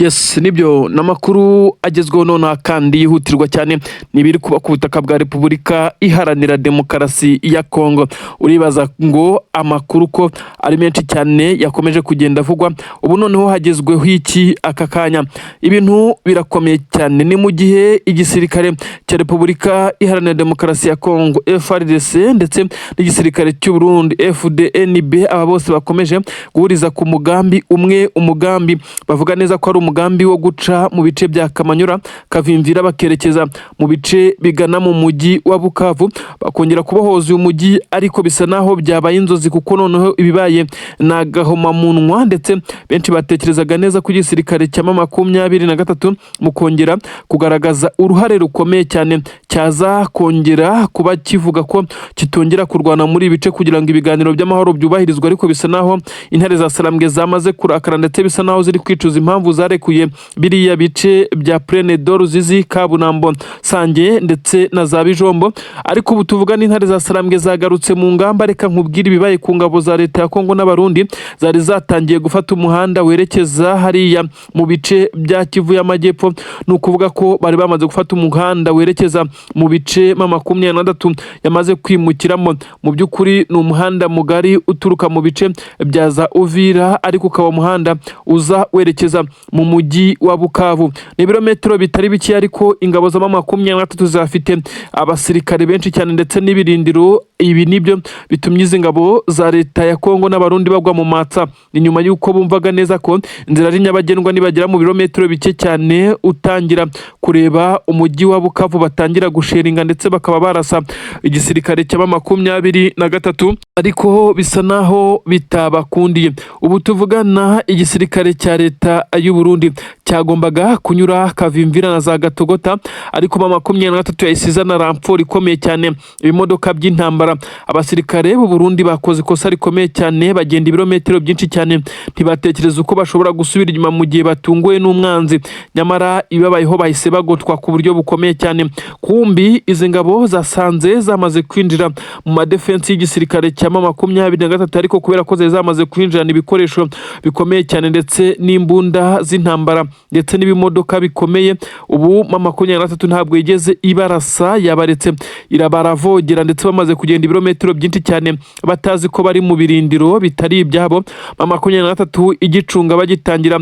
Yes, nibyo namakuru agezweho none kandi yihutirwa cyane nibiri kuba ku butaka bwa Repubulika Iharanira Demokarasi ya Congo. Uribaza ngo amakuru ko ari menshi cyane yakomeje kugenda avugwa, ubu noneho hagezweho iki aka kanya. Ibintu birakomeye cyane, ni mu gihe igisirikare cya Repubulika Iharanira Demokarasi ya Congo FARDC ndetse n'igisirikare cy'u Burundi FDNB aba bose bakomeje guhuriza ku mugambi umwe, umugambi bavuga neza ko ari umugambi wo guca mu bice bya Kamanyora-Kavimvira bakerekeza mu bice bigana mu mujyi wa Bukavu, bakongera kubohoza uyu mujyi, ariko bisa naho byabaye inzozi kuko noneho ibibaye nagahoma munwa, ndetse benshi batekerezaga neza ku gisirikare cya MA23 mu kongera kugaragaza uruhare rukomeye cyane cyaza kongera kuba kivuga ko kitongera kurwana muri ibice kugira ngo ibiganiro by'amahoro byubahirizwe, ariko bisa naho intare za Salambwe zamaze kurakara ndetse bisa naho ziri kwicuza impamvu zarekuye biriya bice bya Plaine d'Ruzizi, Kabunambo, Sange ndetse na za Bijombo. Ariko ubu tuvuga n'intare za Salambwe zagarutse mu ngamba. Reka nkubwire ibibaye ku ngabo za leta ya Congo n'Abarundi zari zatangiye gufata umuhanda werekeza hariya mu bice bya Kivu y'Amajyepfo. Ni ukuvuga ko bari bamaze gufata umuhanda werekeza mu bice M23 yamaze kwimukiramo. Mu by'ukuri ni umuhanda mugari uturuka mu bice bya za Uvira, ariko ukaba umuhanda uza werekeza mu mujyi wa Bukavu. Ni ibirometero bitari bike, ariko ingabo za M23 zafite abasirikare benshi cyane ndetse n'ibirindiro. Ibi nibyo bitumye izi ngabo za leta ya Congo n'Abarundi bagwa mu matsa. Ni nyuma y'uko bumvaga neza ko inzira ari nyabagendwa nibagera mu birometero bike cyane utangira kureba umujyi wa Bukavu, batangira gusheringa ndetse bakaba barasa igisirikare cya M23, ariko bisa naho bitabakundiye. Ubu tuvugana igisirikare cya leta y'u Burundi cyagombaga kunyura Kavimvira na za Gatogota, ariko M23 yayisiza na ramfort ikomeye cyane, ibimodoka by'intambara. Abasirikare b'u Burundi bakoze ikosa rikomeye cyane, bagenda ibirometero byinshi cyane, ntibatekereza uko bashobora gusubira inyuma mu gihe batunguwe n'umwanzi. Nyamara ibabayeho bahise bagotwa ku buryo bukomeye cyane. Kumbi izi ngabo zasanze zamaze kwinjira mu madefense y'igisirikare cya M23, ariko kubera ko zamaze kwinjirana ibikoresho bikomeye cyane ndetse n'imbunda z'intambara ndetse n'ibimodoka bikomeye, ubu M23 ntabwo yigeze ibarasa, yabaretse irabaravogera ndetse bamaze kugenda ibirometero byinshi cyane batazi ko bari mu birindiro bitari ibyabo. M23 igicunga bagitangira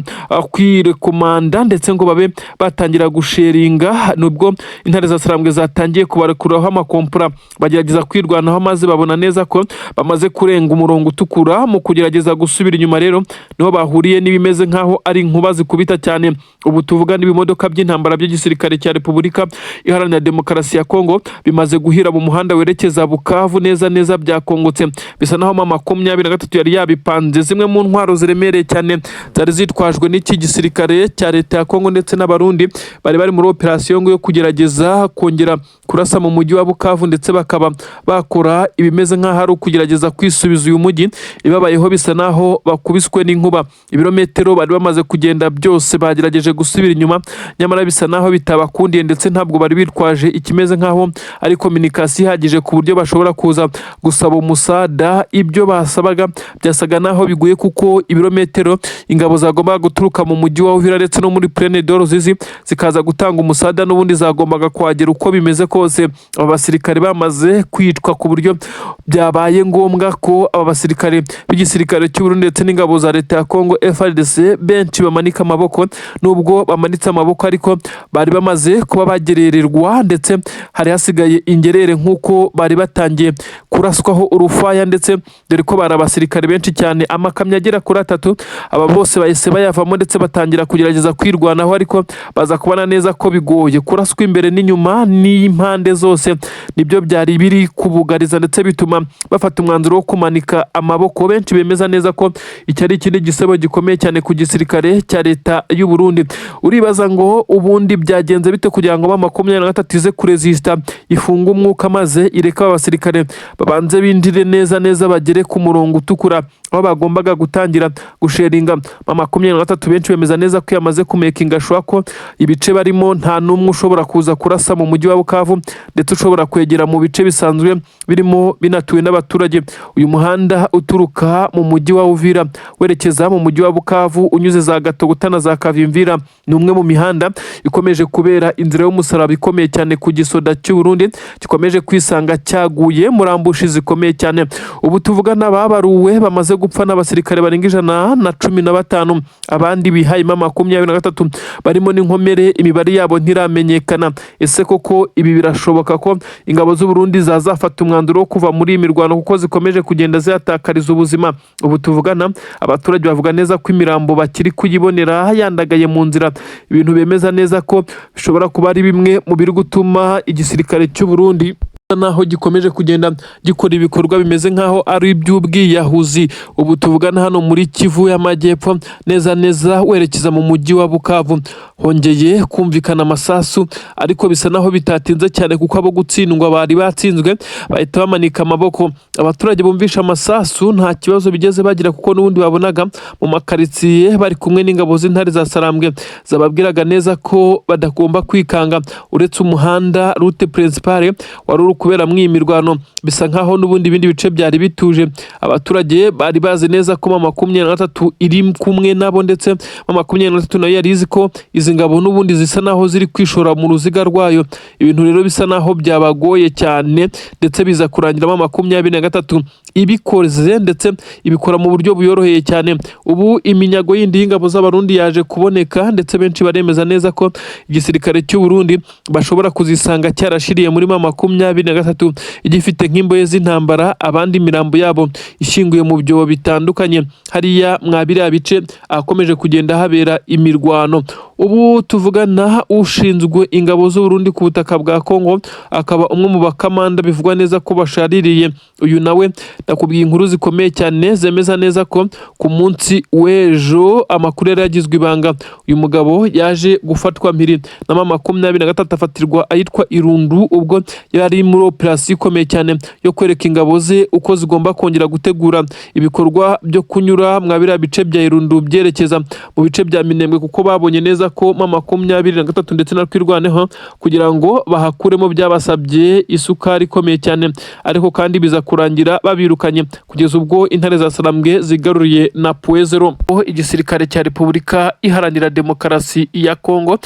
kwirekomanda ndetse ngo babe batangira gusheringa, nubwo intare za Salambwe zatangiye kubarekuraho amakompura bagerageza kwirwanaho, maze babona neza ko bamaze kurenga umurongo utukura. Mu kugerageza gusubira inyuma rero niho bahuriye n'ibimeze nkaho ari inkuba zikubita cyane. Ubu tuvuga n'ibimodoka by'intambara by'igisirikare cya Repubulika Iharanira Demokarasi ya Congo bimaze guhira mu muhanda werekeza Bukavu, neza byakongotse. Bisa naho M23 yari yabipanze. Zimwe mu ntwaro ziremereye cyane zari zitwajwe n'iki gisirikare cya leta ya Congo ndetse n'Abarundi bari muri operation yo kugerageza kongera kurasa mu mujyi wa Bukavu, ndetse bakaba bakora ibimeze nkaho ari kugerageza kwisubiza uyu mujyi. Ibabayeho bisa naho bakubiswe n'inkuba. Ibirometero bari bamaze kugenda byose bagerageje gusubira inyuma, nyamara bisa naho bitabakundiye, ndetse ntabwo bari bitwaje ikimeze nkaho ari communication ihagije ku buryo bashobora kuza gusaba umusada. Ibyo basabaga byasaga naho biguye, kuko ibirometero ingabo zagombaga guturuka mu mujyi wa Uvira ndetse no muri Plaine d'Ruzizi zikaza gutanga umusada, n'ubundi zagombaga kuhagera uko bimeze kose. Aba basirikare bamaze kwicwa ku buryo byabaye ngombwa ko aba basirikare b'igisirikare cy'u Burundi ndetse n'ingabo za leta ya Congo FARDC benshi bamanika amaboko. Nubwo bamanitse amaboko, ariko bari bamaze kuba bagerererwa, ndetse hari hasigaye ingerere nk'uko bari batangiye kuraswaho urufaya, ndetse dore ko bari abasirikare benshi cyane, amakamyo agera kuri 3. Aba bose bahise bayavamo ndetse batangira kugerageza kwirwanaho, ariko baza kubona neza ko bigoye. Kuraswa imbere n'inyuma n'impande zose nibyo byari biri kubugariza, ndetse bituma bafata umwanzuro wo kumanika amaboko. Benshi bemeza neza ko iki ari ikindi gisebo gikomeye cyane ku gisirikare cya leta y'u Burundi. Uribaza ngo ubundi byagenze bite kugira ngo M23 ize kuresista, ifunga umwuka, maze ireka abasirikare babanze binjire neza bagere ku murongo utukura aho bagombaga gutangira gusheringa. M23 benshi bemeza neza ko yamaze kumekinga shwa ko ibice barimo nta numwe ushobora kuza kurasa mu mujyi wa Bukavu, ndetse ushobora kwegera mu bice bisanzwe birimo binatuwe n'abaturage. Uyu muhanda uturuka mu mujyi wa Uvira werekeza mu mujyi wa Bukavu unyuze za Gatogota na za Kavimvira ni umwe mu mihanda ikomeje kubera inzira y'umusaraba ikomeye cyane ku gisoda cy'u Burundi gikomeje kwisanga cyaguye muri ambushi zikomeye cyane. Ubu tuvugana babaruwe bamaze gupfa n'abasirikare barenga 115, abandi bihaye MA23 barimo n'inkomere, imibare yabo ntiramenyekana. Ese koko ibi birashoboka ko ingabo z'u Burundi zazafata umwanzuro wo kuva muri imirwano kuko zikomeje kugenda zihatakariza ubuzima? Ubu tuvugana abaturage bavuga neza ko imirambo bakiri kuyibonera yandagaye mu nzira, ibintu bemeza neza ko bishobora kuba ari bimwe mu biri gutuma igisirikare cy'u Burundi naho gikomeje kugenda gikora ibikorwa bimeze nkaho ari iby'ubwiyahuzi. Ubu tuvugana hano muri Kivu y'Amajyepfo neza werekeza mu mujyi wa Bukavu, hongeye kumvikana amasasu ariko bisa naho bitatinze cyane kuko abo gutsindwa bari batsinzwe bahita bamanika amaboko. Abaturage bumvisha amasasu nta kibazo bigeze bagira kuko n'ubundi babonaga mu makaritsiye bari kumwe n'ingabo z'intare za Sarambwe zababwiraga neza ko badagomba kwikanga. Uretse umuhanda route principale wari kubera mwimirwano, bisa nkaho n'ubundi ibindi bice byari bituje. Abaturage bari bazi neza ko MA23 iri kumwe nabo, ndetse MA23 nayo yari izi ko izi ngabo n'ubundi zisa naho ziri kwishora mu ruziga rwayo. Ibintu rero bisa naho byabagoye cyane, ndetse biza kurangira MA23 ibikoze ndetse ibikora mu buryo buyoroheye cyane. Ubu iminyago yindi y'ingabo z'Abarundi yaje kuboneka, ndetse benshi baremeza neza ko igisirikare cy'u Burundi bashobora kuzisanga cyarashiriye muri MA23 igifite nk'imboye z'intambara, abandi imirambo yabo ishinguye mu byobo bitandukanye hariya mwabiriya bice akomeje kugenda habera imirwano. Ubu tuvugana ushinzwe ingabo z'u Burundi ku butaka bwa Congo akaba umwe mu bakamanda bivugwa neza ko bashaririye. Uyu nawe nakubwiye inkuru zikomeye cyane zemeza neza ko ku munsi w'ejo amakuru yari yagizwe ibanga. Uyu mugabo yaje gufatwa mpiri na MA23 afatirwa ahitwa Irundu, ubwo yari muri operasiyo ikomeye cyane yo kwereka ingabo ze uko zigomba kongera gutegura ibikorwa byo kunyura mwabiriya bice bya Irundu byerekeza mu bice bya Minembwe, kuko babonye neza ko MA23 ndetse na Twirwaneho kugira ngo bahakuremo byabasabye isukari ikomeye cyane, ariko kandi biza kurangira babirukanye kugeza ubwo intare za Sarambwe zigaruriye na Puezero. Igisirikare cya Repubulika Iharanira Demokarasi ya Congo,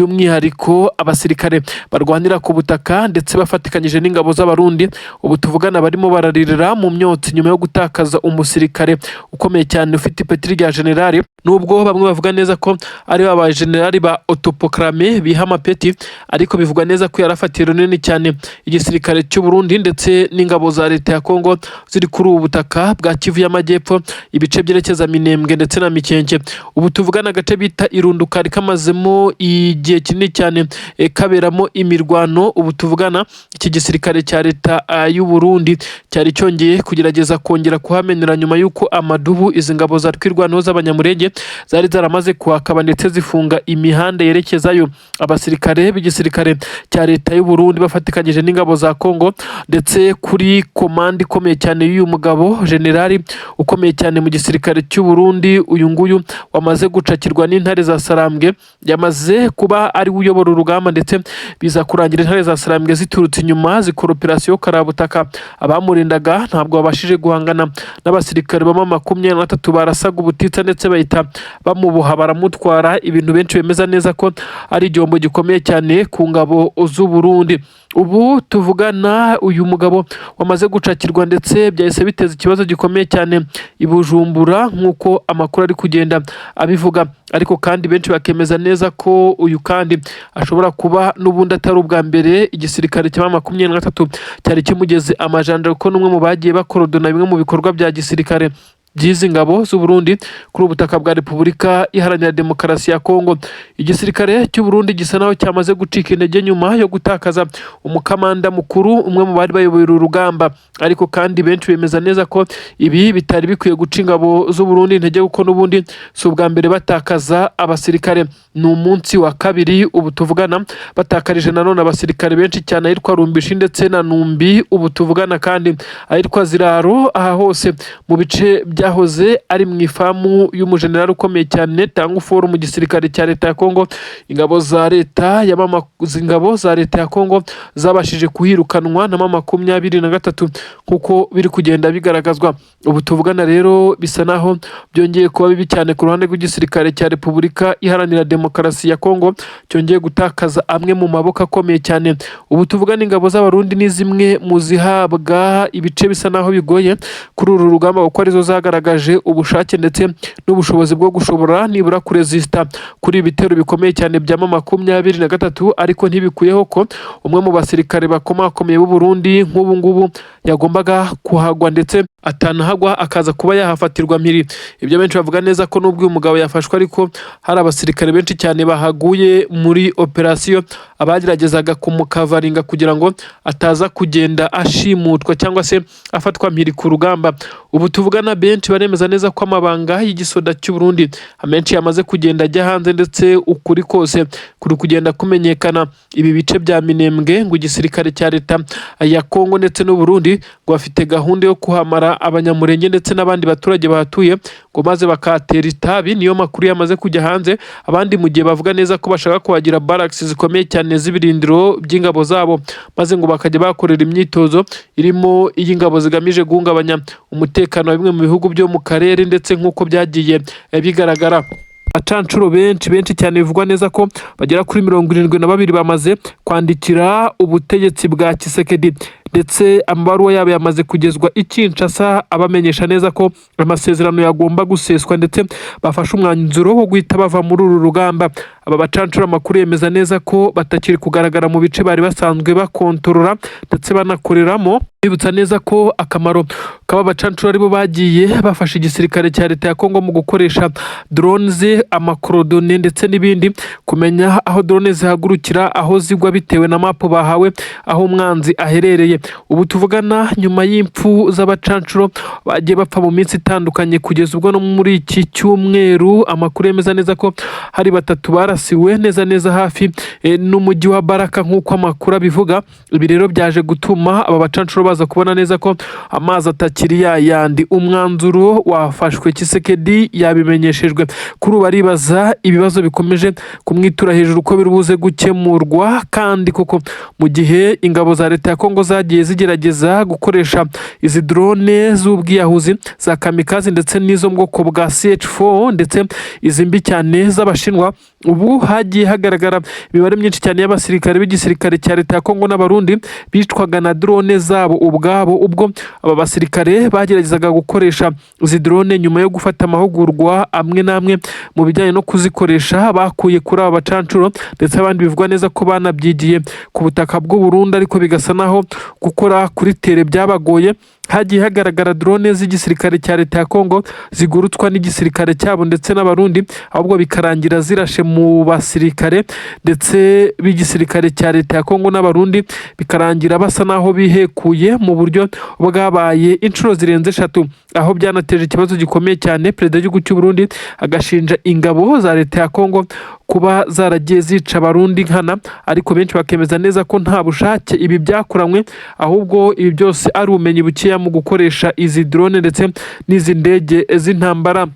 by'umwihariko abasirikare barwanira ku butaka ndetse bafatikanyije n'ingabo z'Abarundi, ubu tuvugana barimo bararirira mu myotsi nyuma yo gutakaza umusirikare ukomeye cyane ufite ipeti rya generali. Nubwo bamwe bavuga neza ko ari babaye generali ba autoproclamé biha amapeti, ariko bivugwa neza ko yarafatiye runini cyane igisirikare cy'u Burundi ndetse n'ingabo za leta ya Congo ziri kuri ubu butaka bwa Kivu y'Amajyepfo, ibice byerekeza Minembwe ndetse na Mikenke. Ubu tuvugana agace bita Irundu kari kamazemo igihe kinini cyane kaberamo imirwano. Ubu tuvugana iki gisirikare cya leta y'u Burundi cyari cyongeye kugerageza kongera kuhamenera nyuma y'uko amadubu izi ngabo za Twirwaneho z'abanyamurenge zari zaramaze kuhakaba ndetse zifunga imihanda yerekezayo. Abasirikare b'igisirikare cya leta y'u Burundi bafatikanyije n'ingabo za Congo ndetse kuri komande ikomeye cyane y'uyu mugabo generali ukomeye cyane mu gisirikare cy'u Burundi, uyu nguyu wamaze gucakirwa n'intare za Sarambwe, yamaze kuba ari uyobora urugamba, ndetse biza kurangira intare za Sarambwe ziturutse inyuma zikora operasiyo karabutaka. Abamurindaga ntabwo babashije guhangana n'abasirikare ba MA23, barasaga ubutitsa ndetse bahita bamuboha baramutwara. Ibintu benshi bemeza neza ko ari igihombo gikomeye cyane ku ngabo z'u Burundi. Ubu tuvugana uyu mugabo wamaze gucakirwa ndetse byahise biteza ikibazo gikomeye cyane i Bujumbura nk'uko amakuru ari kugenda abivuga, ariko kandi benshi bakemeza neza ko uyu kandi ashobora kuba n'ubundi atari ubwa mbere igisirikare cya MA23 cyari kimugeze amajanja, kuko n'umwe mu bagiye bakorodona bimwe mu bikorwa bya gisirikare by'izi ngabo z'u Burundi kuri ubutaka bwa Repubulika Iharanira Demokarasi ya Congo. Igisirikare cy'u Burundi gisa naho cyamaze gucika intege nyuma yo gutakaza umukamanda mukuru, umwe mu bari bayoboye uru rugamba, ariko kandi benshi bemeza neza ko ibi bitari bikwiye guca ingabo z'u Burundi intege, kuko n'ubundi si ubwa mbere batakaza abasirikare. Ni umunsi wa kabiri ubu tuvugana batakarije nanone abasirikare benshi cyane ahitwa Rumbishi ndetse na Numbi. Ubu tuvugana kandi ahitwa Ziraro, aha hose mu bice bya cyahoze ari mu ifamu y'umujenerali ukomeye cyane Tanguforo mu gisirikare cya leta ya Congo. Ingabo za leta ya Congo zabashije kuhirukanwa na MA23 kuko biri kugenda bigaragazwa. Ubu tuvugana rero bisa naho byongeye kuba bibi cyane ku ruhande rw'igisirikare cya Repubulika Iharanira Demokarasi ya Congo, cyongeye gutakaza amwe mu maboko akomeye cyane. Ubu tuvugana ingabo z'Abarundi ni zimwe mu zihabwa ibice bisa naho bigoye kuri uru rugamba kuko arizo zagaragaje ubushake ndetse n'ubushobozi bwo gushobora nibura kuresista kuri ibitero bikomeye cyane bya MA23, ariko ntibikuyeho ko umwe mu basirikare bakomakomeye b'u Burundi nk'ubu ngubu yagombaga kuhagwa ndetse atanahagwa akaza kuba yahafatirwa mpiri. Ibyo benshi bavuga neza ko nubwo uyu mugabo yafashwe ariko hari abasirikare benshi cyane bahaguye muri operasiyo abageragezaga kumukavaringa kugira ngo ataza kugenda ashimutwa cyangwa se afatwa mpiri ku rugamba. Ubu tuvugana benshi baremeza neza ko amabanga y'igisoda cy'u Burundi amenshi yamaze kugenda ajya hanze ndetse ukuri kose kuri kugenda kumenyekana. Ibi bice bya Minembwe ngo igisirikare cya leta ya Congo ndetse n'u Burundi ngo bafite gahunda yo kuhamara abanyamurenge ndetse n'abandi baturage bahatuye ngo maze bakatera itabi. Niyo makuru yamaze kujya hanze, abandi mu gihe bavuga neza ko bashaka kuhagira barracks zikomeye cyane z'ibirindiro by'ingabo zabo maze ngo bakajya bakorera imyitozo irimo iy'ingabo zigamije guhungabanya umutekano wa bimwe mu bihugu byo mu karere ndetse nk'uko byagiye bigaragara. Abacancuro benshi cyane bivugwa neza ko bagera kuri 72 bamaze kwandikira ubutegetsi bwa Tshisekedi ndetse amabaruwa yabo yamaze kugezwa i Kinshasa abamenyesha neza ko amasezerano yagomba guseswa ndetse bafashe umwanzuro wo guhita bava muri uru rugamba. Aba bacancuro amakuru yemeza neza ko batakiri kugaragara mu bice bari basanzwe bakontorora ndetse banakoreramo. Bibutsa neza ko akamaro k'aba bacancuro aribo bagiye bafasha igisirikare cya leta ya Congo mu gukoresha drones, amakorodone ndetse n'ibindi, kumenya aho drone zihagurukira, aho zigwa bitewe na mapo bahawe aho umwanzi aherereye. Ubu tuvugana nyuma y'impfu z'abacancuro bagiye bapfa mu minsi itandukanye kugeza ubwo no muri iki cyumweru amakuru yemeza neza ko hari 3 barasiwe neza hafi n'umujyi wa Baraka nk'uko amakuru abivuga. Ibi rero byaje gutuma aba bacancuro baza kubona neza ko amazi atakiri yandi. Umwanzuro wafashwe, Tshisekedi yabimenyeshejwe. Kuri baribaza ibibazo bikomeje kumwitura hejuru ko birubuze gukemurwa, kandi koko mu gihe ingabo za leta ya Congo zagiye zigerageza gukoresha izi drone z'ubwiyahuzi za kamikazi ndetse n'izo mu bwoko bwa CH4 ndetse izi mbi cyane z'abashinwa, ubu hagiye hagaragara imibare myinshi cyane y'abasirikare b'igisirikare cya leta ya Congo n'Abarundi bicwaga na drone zabo ubwabo, ubwo aba basirikare bageragezaga gukoresha izi drone nyuma yo gufata amahugurwa amwe n'amwe mu bijyanye no kuzikoresha bakuye kuri aba bacancuro ndetse abandi bivugwa neza ko banabyigiye ku butaka bw'u Burundi, ariko bigasa naho gukora kuri tere byabagoye. Hagiye hagaragara drone z'igisirikare cya leta ya Congo zigurutswa n'igisirikare cyabo ndetse n'Abarundi, ahubwo bikarangira zirashe mu basirikare ndetse b'igisirikare cya leta ya Congo n'Abarundi, bikarangira basa naho bihekuye mu buryo bwabaye inshuro zirenze 3, aho byanateje ikibazo gikomeye cyane. Perezida w'igihugu cy'u Burundi agashinja ingabo za leta ya Congo kuba zaragiye zica Abarundi nkana, ariko benshi bakemeza neza ko nta bushake ibi byakoranywe, ahubwo ibi byose ari ubumenyi bukeya mu gukoresha izi drone ndetse n'izi ndege z'intambara.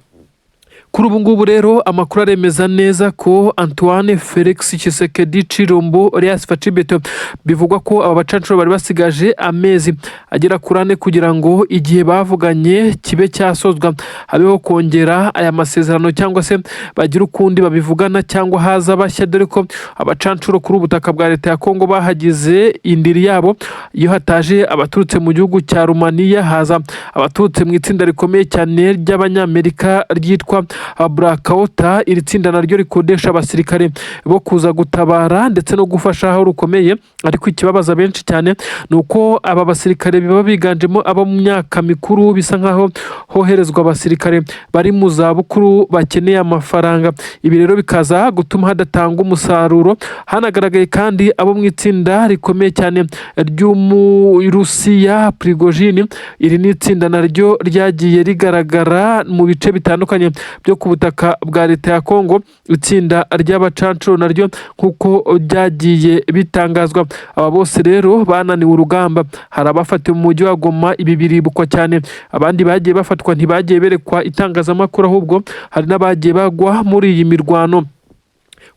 Kuri ubu ngubu rero amakuru aremeza neza ko Antoine Felix Tshisekedi Chilombo Elias Facibeto bivugwa ko aba bacancuro bari basigaje amezi agera kuri 4 kugira ngo igihe bavuganye kibe cyasozwa, habeho kongera aya masezerano cyangwa se bagira ukundi babivugana cyangwa haza bashya, dore ko abacancuro kuri ubutaka bwa leta ya Congo bahagize indiri yabo. Iyo hataje abaturutse mu gihugu cya Romania, haza abaturutse mu itsinda rikomeye cyane ry'Abanyamerika ryitwa Bukavu-Uvira. Iri tsinda naryo rikodesha abasirikare bo kuza gutabara ndetse no gufasha aho rukomeye, ariko ikibabaza benshi cyane nuko aba basirikare biba biganjemo abo mu myaka mikuru, bisa nkaho hoherezwa abasirikare bari mu za bukuru bakeneye amafaranga. Ibi rero bikaza gutuma hadatanga umusaruro. Hanagaragaye kandi abo mu itsinda rikomeye cyane ry'Umurusiya Prigojine. Iri ni itsinda naryo ryagiye rigaragara mu bice bitandukanye byo byo ku butaka bwa leta ya Congo. Itsinda ry'abacancuro naryo nkuko byagiye bitangazwa, aba bose rero bananiwe urugamba. Hari abafatiwe mu mujyi wa Goma, ibi biribukwa cyane. Abandi bagiye bafatwa ntibagiye berekwa itangazamakuru, ahubwo hari n'abagiye bagwa muri iyi mirwano.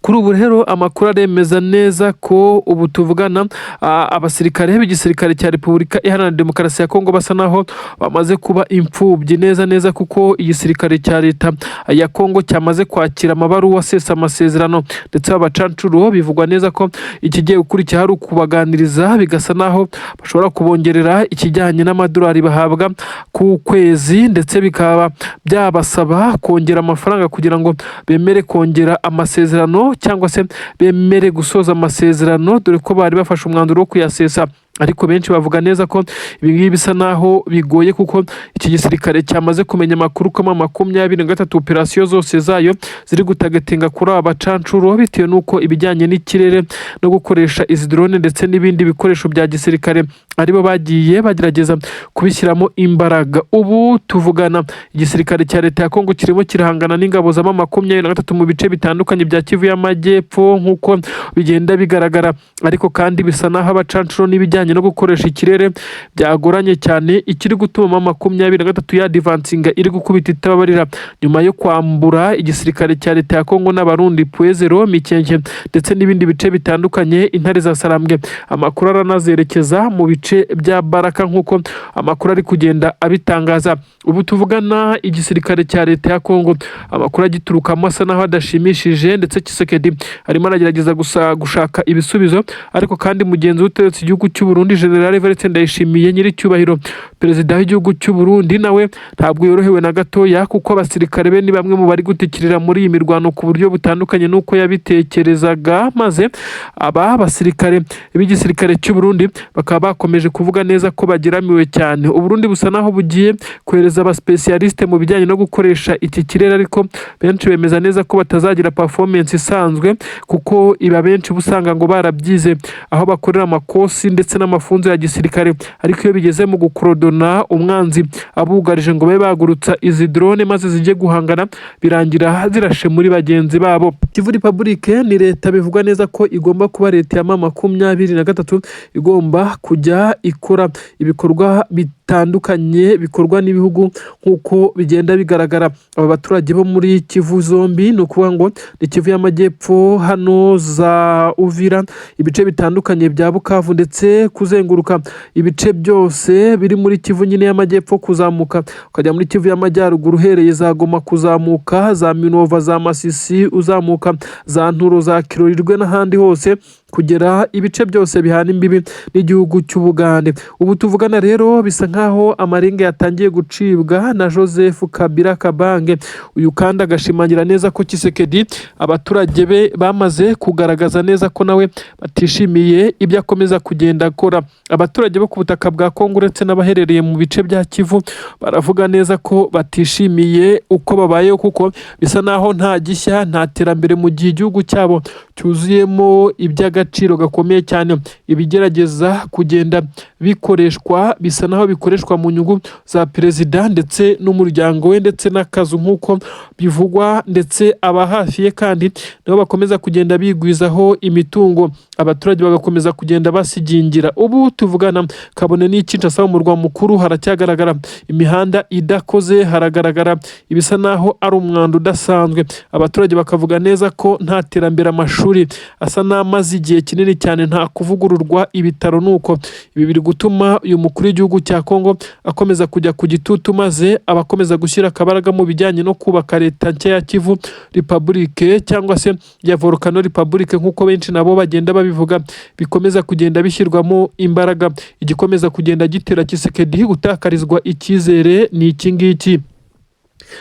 Kuri ubu rero amakuru aremeza neza ko ubu tuvugana abasirikare b'igisirikare cya Repubulika Iharanira Demokarasi ya Kongo basa naho bamaze kuba imfubyi neza kuko igisirikare cya leta ya Kongo cyamaze kwakira amabaruwa asesa amasezerano, ndetse abacancuro bivugwa neza ko ikigiye gukurikira hari ukubaganiriza, bigasa naho bashobora kubongerera ikijyanye n'amadolari bahabwa ku kwezi, ndetse bikaba byabasaba kongera amafaranga kugira ngo bemere kongera amasezerano cyangwa se bemere gusoza amasezerano, dore ko bari bafashe umwanzuro wo kuyasesa. Ariko benshi bavuga neza ko ibi ngibi bisa naho bigoye, kuko iki gisirikare cyamaze kumenya amakuru ko MA23 operasiyo zose zayo ziri gutagatinga kuri aba bacancuro, bitewe n'uko ibijyanye n'ikirere no gukoresha izi drone ndetse n'ibindi bikoresho bya gisirikare aribo bagiye bagerageza kubishyiramo imbaraga. Ubu tuvugana igisirikare cya leta ya Kongo kirimo kirahangana n'ingabo za MA23 mu bice bitandukanye bya Kivu y'Amajyepfo nk'uko bigenda bigaragara, ariko kandi bisa naho abacancuro n'ibijyanye no gukoresha ikirere byagoranye cyane. Ikiri gutuma MA23 ya advancinga iri gukubita itababarira nyuma yo kwambura igisirikare cya leta ya Kongo n'Abarundi Puezero, Mikenke ndetse n'ibindi bice bitandukanye, intare za Sarambwe. Amakuru aranazerekeza mu bice bya Baraka nk'uko amakuru ari kugenda abitangaza. Ubu tuvugana igisirikare cya leta ya Kongo amakuru agiturukamo asa naho adashimishije, ndetse Tshisekedi arimo aragerageza gushaka ibisubizo, ariko kandi mugenzi w'ubutegetsi igihugu cy'u Burundi General Evariste Ndayishimiye nyiri cyubahiro perezida w'igihugu cy'u Burundi nawe ntabwo yorohewe na gatoya, kuko abasirikare be ni bamwe mu bari gutikirira muri iyi mirwano ku buryo butandukanye n'uko yabitekerezaga, maze aba basirikare b'igisirikare cy'u Burundi bakaba bakomeje kuvuga neza ko bagiramiwe cyane. U Burundi busa naho bugiye kohereza abaspecialiste mu bijyanye no gukoresha iki kirere, ariko benshi bemeza neza ko batazagira performance isanzwe, kuko iba benshi busanga ngo barabyize aho bakorera amakosi ndetse n'amafunzo ya gisirikare, ariko iyo bigeze mu gukorodona umwanzi abugarije ngo babe bagurutsa izi drone maze zijye guhangana, birangira zirashe muri bagenzi babo. Kivu Republic ni leta bivugwa neza ko igomba kuba leta ya MA23 igomba kujya ikora ibikorwa bitandukanye bikorwa n'ibihugu nk'uko bigenda bigaragara. Aba baturage bo muri Kivu zombi ni ukuvuga ngo ni Kivu y'Amajyepfo, hano za Uvira, ibice bitandukanye bya Bukavu, ndetse kuzenguruka ibice byose biri muri Kivu nyine y'Amajyepfo, kuzamuka ukajya muri Kivu y'Amajyaruguru uhereye za Goma, kuzamuka za Minova, za Masisi, uzamuka za Nturo, za Kirorirwe n'ahandi hose, kugera ibice byose bihana imbibi n'igihugu cy'Ubugande. Ubu tuvugana rero bisa nkaho amarenga yatangiye gucibwa na Joseph Kabila Kabange, uyu kandi agashimangira neza ko Tshisekedi abaturage be bamaze kugaragaza neza ko nawe batishimiye ibyo akomeza kugenda akora. Abaturage bo ku butaka bwa Kongo uretse n'abaherereye mu bice bya Kivu baravuga neza ko batishimiye uko babayeho, kuko bisa naho nta gishya, nta terambere mu gihe igihugu cyabo cyuzuyemo iby'agaciro gakomeye cyane. Ibigerageza kugenda bikoreshwa bisa naho bikoreshwa mu nyungu za perezida ndetse n'umuryango we ndetse n'akazu nk'uko bivugwa, ndetse aba hafi ye kandi nabo bakomeza kugenda bigwizaho imitungo, abaturage bagakomeza kugenda basigingira. Ubu tuvugana kabone n'Kinshasa mu murwa mukuru haracyagaragara imihanda idakoze, haragaragara ibisa naho ari umwanda udasanzwe. Abaturage bakavuga neza ko nta terambere, amashuri asa n'amaze igihe kinini cyane nta kuvugururwa, ibitaro nuko. Ibi biri gutuma uyu mukuru w'igihugu cya Kongo akomeza kujya ku gitutu, maze abakomeza gushyira akabaraga mu bijyanye no kubaka leta nshya ya Kivu Republic cyangwa se ya Volcano Republic nk'uko benshi nabo bagenda babivuga, bikomeza kugenda bishyirwamo imbaraga. Igikomeza kugenda gitera Tshisekedi gutakarizwa icyizere ni iki ngiki.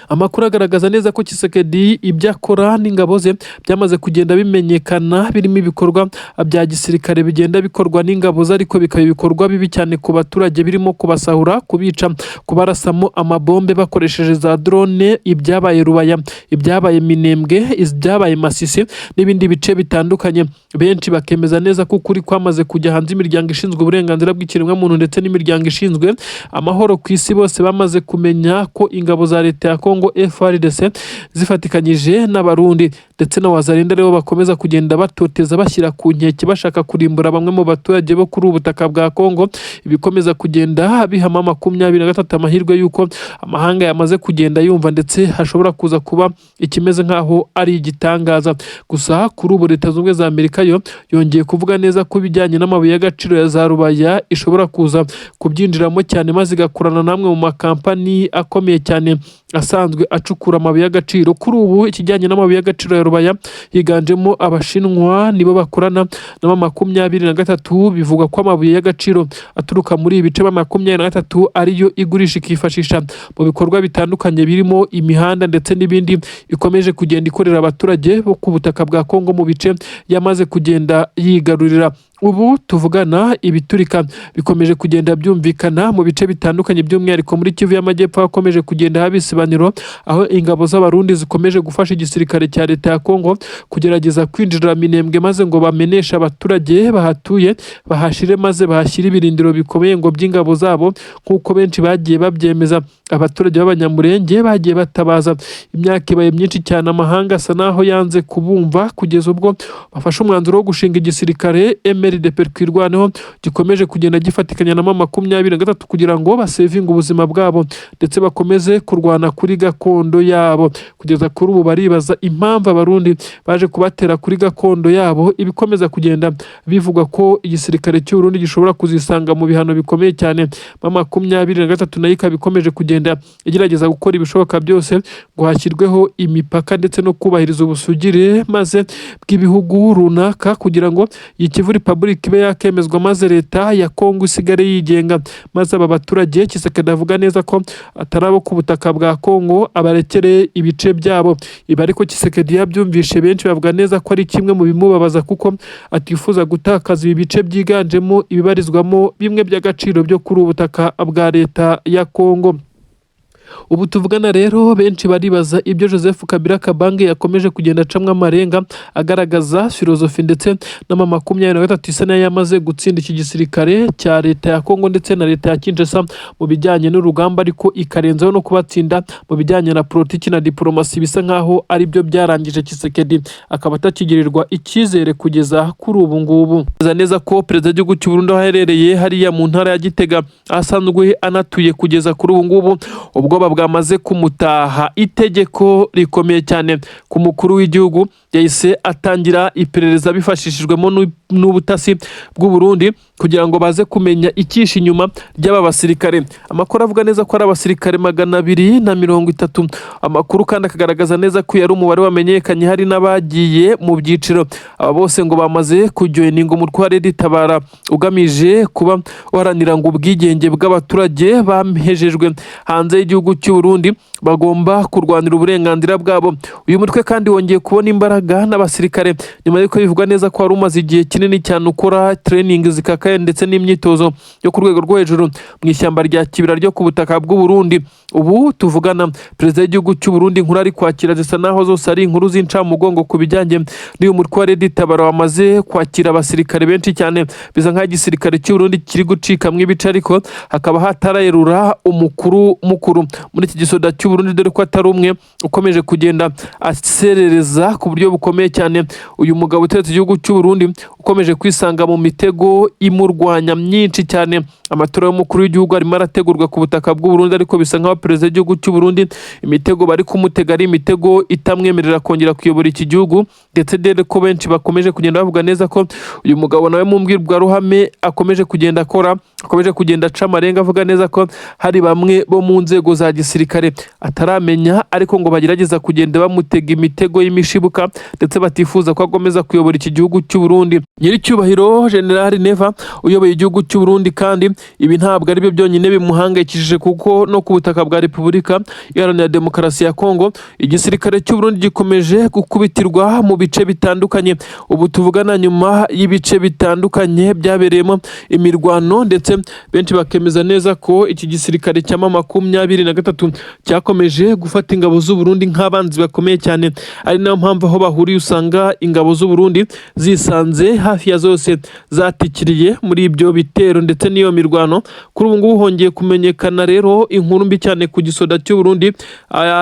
Amakuru agaragaza neza ko Tshisekedi ibyo akora n'ingabo ze byamaze kugenda bimenyekana, birimo ibikorwa bya gisirikare bigenda bikorwa n'ingabo ze, ariko bikaba ibikorwa bibi cyane ku baturage, birimo kubasahura, kubica, kubarasamo amabombe bakoresheje za drone, ibyabaye Rubaya, ibyabaye Minembwe, ibyabaye Masisi n'ibindi bice bitandukanye. Benshi bakemeza neza ko ukuri kwamaze kujya hanze. Imiryango ishinzwe uburenganzira bw'ikiremwamuntu ndetse n'imiryango ishinzwe amahoro ku isi bose bamaze kumenya ko ingabo za leta leta ya Congo FARDC zifatikanyije n'Abarundi ndetse na wazalendo rero bakomeza kugenda batoteza bashyira ku nkeke bashaka kurimbura bamwe mu baturage bo kuri ubutaka bwa Congo. Ibikomeza kugenda bihama 23 amahirwe yuko amahanga yamaze kugenda yumva ndetse hashobora kuza kuba ikimeze nkaho ari igitangaza. Gusa kuri ubu Leta Zunze za Amerika yo yongeye kuvuga neza ko bijyanye n'amabuye y'agaciro ya za rubaya ishobora kuza kubyinjiramo cyane maze igakorana namwe mu makampani akomeye cyane asanzwe acukura amabuye y'agaciro. Kuri ubu ikijyanye n'amabuye y'agaciro ya rubaya higanjemo Abashinwa nibo bakorana na MA23. Bivugwa ko amabuye y'agaciro aturuka muri ibice MA23 ariyo igurisha ikifashisha mu bikorwa bitandukanye birimo imihanda ndetse n'ibindi ikomeje kugenda ikorera abaturage bo ku butaka bwa Congo mu bice yamaze kugenda yigarurira. Ubu tuvugana ibiturika bikomeje kugenda byumvikana mu bice bitandukanye by'umwihariko muri Kivu y'Amajyepfo hakomeje kugenda habisibaniro aho ingabo z'Abarundi zikomeje gufasha igisirikare cya leta ya Congo kugerageza kwinjira Minembwe maze ngo bamenesha abaturage bahatuye bahashire maze bahashyira ibirindiro bikomeye ngo by'ingabo zabo nk'uko benshi bagiye babyemeza. Abaturage b'Abanyamurenge bagiye batabaza imyaka ibaye myinshi cyane amahanga asa naho yanze kubumva kugeza ubwo bafashe umwanzuro wo gushinga igisirikare MA23 kwirwaneho gikomeje kugenda gifatikanya na MA23 kugira ngo basevinge ubuzima bwabo ndetse bakomeze kurwana kuri gakondo yabo. Kugeza kuri ubu baribaza impamvu Abarundi baje kubatera kuri gakondo yabo. Ibikomeza kugenda bivugwa ko igisirikare cy'u Burundi gishobora kuzisanga mu bihano bikomeye cyane. MA23 nayo ikabikomeje kugenda igerageza gukora ibishoboka byose ngo hashyirweho imipaka ndetse no kubahiriza ubusugire maze bw'ibihugu runaka kugira ngo Kivu Republic ibe yakemezwa maze leta ya Congo isigare yigenga. Maze aba baturage Tshisekedi avuga neza ko atarabo ku butaka bwa Congo abarekere ibice byabo. Ibi ariko Tshisekedi yabyumvishe benshi bavuga neza ko ari kimwe mu bimubabaza kuko atifuza gutakaza ibi bice byiganjemo ibibarizwamo bimwe by'agaciro byo kuri ubutaka bwa leta ya Congo. Ubu tuvugana rero benshi baribaza ibyo Joseph Kabila Kabange yakomeje kugenda acamwa amarenga agaragaza filozofi ndetse n'ama23 isa nayo yamaze gutsinda iki gisirikare cya leta ya Congo ndetse na leta ya Kinshasa mu bijyanye n'urugamba ariko ikarenzaho no kubatsinda mu bijyanye na politiki na dipromacy bisa nkaho ari byo byarangije Tshisekedi akaba atakigirirwa icyizere kugeza kuri ubu ngubu. Neza ko perezida w'igihugu cy'u Burundi aherereye hariya mu ntara ya Gitega asanzwe anatuye kugeza kuri ubu ngubu ubwo bwamaze kumutaha. Itegeko rikomeye cyane ku mukuru w'igihugu yahise atangira iperereza bifashishijwemo n'ubutasi bw'u Burundi kugira ngo baze kumenya icyishe inyuma ry'aba basirikare. Amakuru avuga neza ko ari abasirikare 230. Amakuru kandi akagaragaza neza ko yari umubare wamenyekanye hari n'abagiye mu byiciro. Aba bose ngo bamaze kujoininga umutwe wa Red Tabara ugamije kuba uharanira ngo ubwigenge bw'abaturage bamhejejwe hanze y'igihugu cy'u Burundi bagomba kurwanira uburenganzira bwabo. Uyu mutwe kandi wongeye kubona imbaraga n'abasirikare nyuma y'uko bivugwa neza ko wari umaze igihe kinini cyane ukora training zikakaye ndetse n'imyitozo yo ku rwego rwo hejuru mu ishyamba rya Kibira ryo ku butaka bw'u Burundi. Ubu tuvugana perezida w'igihugu cy'u Burundi inkuru ari kwakira zisa naho zose ari inkuru z'incamugongo ku bijyanye n'uyu mutwe wa Red Tabara wamaze kwakira abasirikare benshi cyane biza nk'aho igisirikare cy'u Burundi kiri gucikamwo ibice ariko hakaba hatarayerura umukuru muri iki gisoda cy'u Burundi dore ko atari umwe ukomeje kugenda aserereza ku buryo bukomeye cyane. Uyu mugabo uteretse igihugu cy'u Burundi ukomeje kwisanga mu mitego imurwanya myinshi cyane. Amatora y'umukuru w'igihugu arimo arategurwa ku butaka bw'u Burundi ariko bisa nkaho perezida w'igihugu cy'u Burundi imitego bari kumutega ari imitego itamwemerera kongera kuyobora iki gihugu ndetse dore ko benshi bakomeje kugenda bavuga neza ko uyu mugabo nawe mu mbwirwaruhame akomeje kugenda akora akomeje kugenda aca amarenga avuga neza ko hari bamwe bo mu nzego za gisirikare ataramenya ariko ngo bagerageza kugenda bamutega imitego y'imishibuka ndetse batifuza ko agomeza kuyobora iki gihugu cy'u Burundi. Nyiricyubahiro General Neva uyoboye igihugu cy'u Burundi kandi ibi ntabwo ari byo byonyine bimuhangayikishije kuko no ku butaka bwa Repubulika Iharanira Demokarasi ya Congo igisirikare cy'u Burundi gikomeje gukubitirwa mu bice bitandukanye. Ubu tuvugana nyuma y'ibice bitandukanye byabereyemo imirwano ndetse benshi bakemeza neza ko iki gisirikare cya MA23 cyakomeje gufata ingabo z'u Burundi nk'abanzi bakomeye cyane ari nayo mpamvu aho bahuriye usanga ingabo z'u Burundi zisanze hafi ya zose zatikiriye muri ibyo bitero ndetse n'iyo mirwano mirwano. Kuri ubu ngubu hongeye kumenyekana rero inkuru mbi cyane ku gisoda cy'u Burundi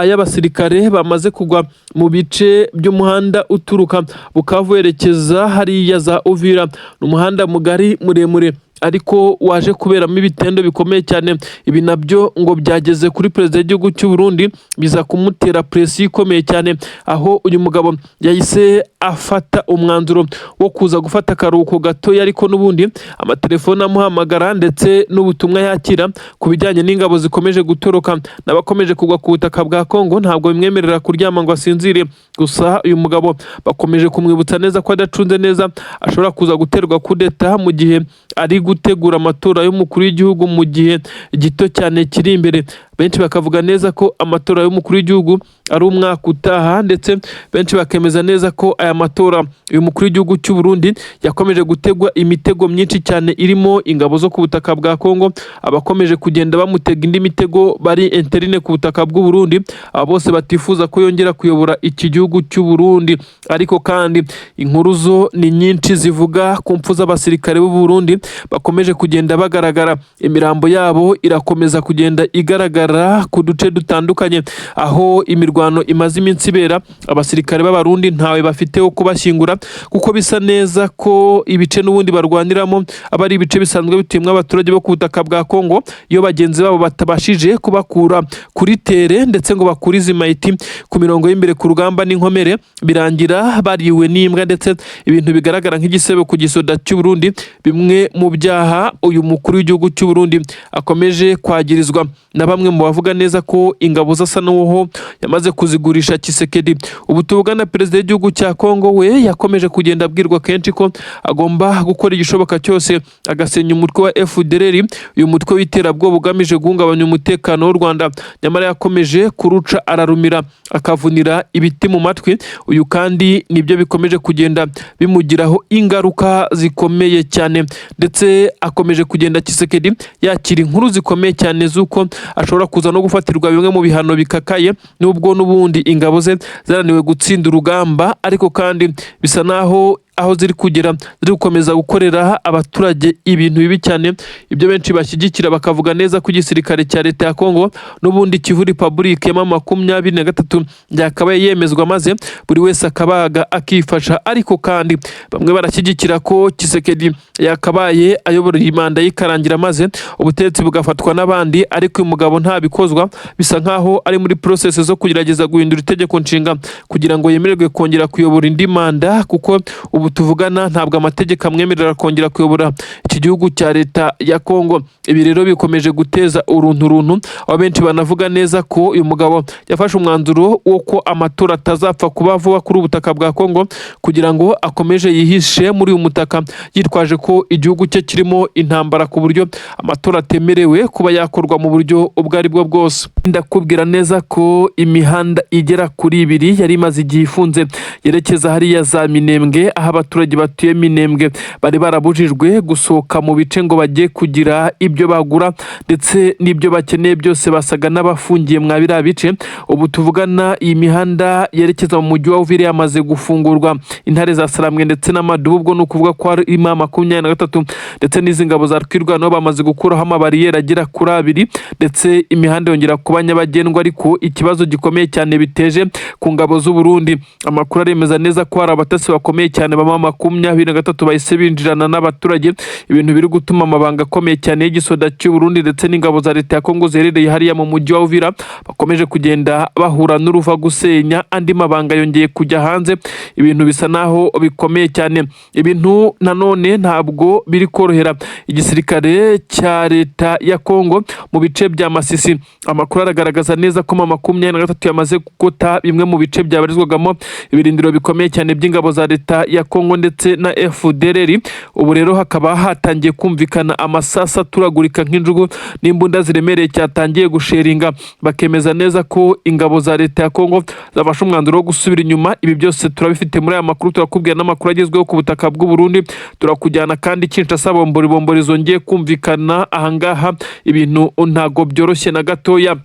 y'abasirikare bamaze kugwa mu bice by'umuhanda uturuka Bukavu werekeza hariya za Uvira. Umuhanda mugari muremure ariko waje kuberamo ibitendo bikomeye cyane. Ibi nabyo ngo byageze kuri perezida w'igihugu cy'u Burundi biza kumutera presi ikomeye cyane, aho uyu mugabo yahise afata umwanzuro wo kuza gufata akaruhuko gatoya, ariko n'ubundi amatelefone amuhamagara ndetse n'ubutumwa yakira ku bijyanye n'ingabo zikomeje gutoroka n'abakomeje kugwa ku butaka bwa Congo ntabwo bimwemerera kuryama ngo asinzire. Gusa uyu mugabo bakomeje kumwibutsa neza ko adacunze neza ashobora kuza guterwa kudeta mu gihe ari gutegura amatora y'umukuru w'igihugu mu gihe gito cyane kiri imbere. Benshi bakavuga neza ko amatora y'umukuru w'igihugu ari umwaka utaha, ndetse benshi bakemeza neza ko aya matora uyu mukuru w'igihugu cy'u Burundi yakomeje gutegwa imitego myinshi cyane irimo ingabo zo ku butaka bwa Congo, abakomeje kugenda bamutega indi mitego bari interine ku butaka bw'u Burundi, aba bose batifuza ko yongera kuyobora iki gihugu cy'u Burundi. Ariko kandi inkuru zo ni nyinshi zivuga ku mpfu z'abasirikare b'u Burundi bakomeje kugenda bagaragara, imirambo yabo irakomeza kugenda igaragara ku duce dutandukanye aho imirwano imaze iminsi ibera. Abasirikare b'Abarundi ntawe bafite wo kubashyingura kuko bisa neza ko ibice n'ubundi barwaniramo aba ari ibice bisanzwe bituyemo abaturage bo ku butaka bwa Congo. Iyo bagenzi babo batabashije kubakura kuri tere ndetse ngo bakurize imayiti ku mirongo y'imbere ku rugamba n'inkomere, birangira bariwe n'imbwa, ndetse ibintu bigaragara nk'igisebo ku gisoda cy'u Burundi. Bimwe mu byaha uyu mukuru w'igihugu cy'u Burundi akomeje kwagirizwa na bamwe mu bavuga neza ko ingabo zasa n'uho yamaze kuzigurisha Tshisekedi. Ubu tuvugana perezida w'igihugu cya Congo we yakomeje kugenda abwirwa kenshi ko agomba gukora igishoboka cyose agasenya umutwe wa FDLR, uyu mutwe w'iterabwoba ugamije guhungabanya umutekano w'u Rwanda. Nyamara yakomeje kuruca ararumira akavunira ibiti mu matwi. Uyu kandi nibyo bikomeje kugenda bimugiraho ingaruka zikomeye cyane, ndetse akomeje kugenda Tshisekedi yakira inkuru zikomeye cyane z'uko ashobora kuza no gufatirwa bimwe mu bihano bikakaye, nubwo n'ubundi ingabo ze zaraniwe gutsinda urugamba, ariko kandi bisa naho aho ziri kugera ziri gukomeza gukorera abaturage ibintu bibi cyane. Ibyo benshi bashyigikira bakavuga neza ko igisirikare cya leta ya Congo n'ubundi Kivu Republic ya MA23 yakabaye yemezwa maze buri wese akabaga akifasha, ariko kandi bamwe barashyigikira ko Tshisekedi yakabaye ayobora imanda y'ikarangira maze ubutegetsi bugafatwa n'abandi, ariko uyu mugabo ntabikozwa. Bisa nkaho ari muri process zo kugerageza guhindura itegeko nshinga kugira ngo yemererwe kongera kuyobora indi manda, kuko ubu tuvugana ntabwo amategeko amwemerera kongera kuyobora iki gihugu cya leta ya Congo. Ibi rero bikomeje guteza urunturuntu, aho benshi banavuga neza ko uyu mugabo yafashe umwanzuro wo ko amatora atazapfa kuba vuba kuri ubutaka bwa Congo, kugira ngo akomeje yihishe muri uyu mutaka yitwaje ko igihugu cye kirimo intambara, ku buryo amatora atemerewe kuba yakorwa mu buryo ubwo ari bwo bwose. Ndakubwira neza ko imihanda igera kuri 2 yari imaze igihe ifunze yerekeza hariya za Minembwe, aho abaturage batuye Minembwe bari barabujijwe gusohoka mu bice ngo bagiye kugira ibyo bagura ndetse n'ibyo bakeneye byose, basaga n'abafungiye mwa biriya bice. Ubu tuvugana iyi mihanda yerekeza mu mujyi wa Uvira yamaze gufungurwa, intare za Saramwe ndetse n'Amadubu, ubwo ni ukuvuga ko ari MA23 ndetse n'izi ngabo za Rwanda bamaze gukuraho amabariyeri agera kuri 2, ndetse imihanda yongera kuba nyabagendwa. Ariko ikibazo gikomeye cyane biteje ku ngabo z'u Burundi, amakuru aremeza neza ko hari abatasi bakomeye cyane ba MA23 bahise binjirana n'abaturage, ibintu biri gutuma amabanga akomeye cyane y'igisoda cy'u Burundi ndetse n'ingabo za leta ya Congo zerereye hariya mu mujyi wa Uvira bakomeje kugenda bahura n'uruva gusenya. Andi mabanga yongeye kujya hanze, ibintu bisa naho bikomeye cyane. Ibintu nanone ntabwo biri korohera igisirikare cya leta ya Congo mu bice bya Masisi. Amakuru aragaragaza neza ko MA23 yamaze gukota bimwe mu bice byabarizwagamo ibirindiro bikomeye cyane by'ingabo za leta ya Congo ndetse na FDLR. Ubu rero hakaba hatangiye kumvikana amasasa turagurika nk'injugu n'imbunda ziremereye cyatangiye gusheringa, bakemeza neza ko ingabo za leta ya Congo zabasha umwanzuro wo gusubira inyuma. Ibi byose turabifite muri aya makuru, turakubwira n'amakuru agezweho ku butaka bw'u Burundi, turakujyana kandi Kinshasa bombori zongeye kumvikana ahangaha, ibintu ntago byoroshye na gatoya.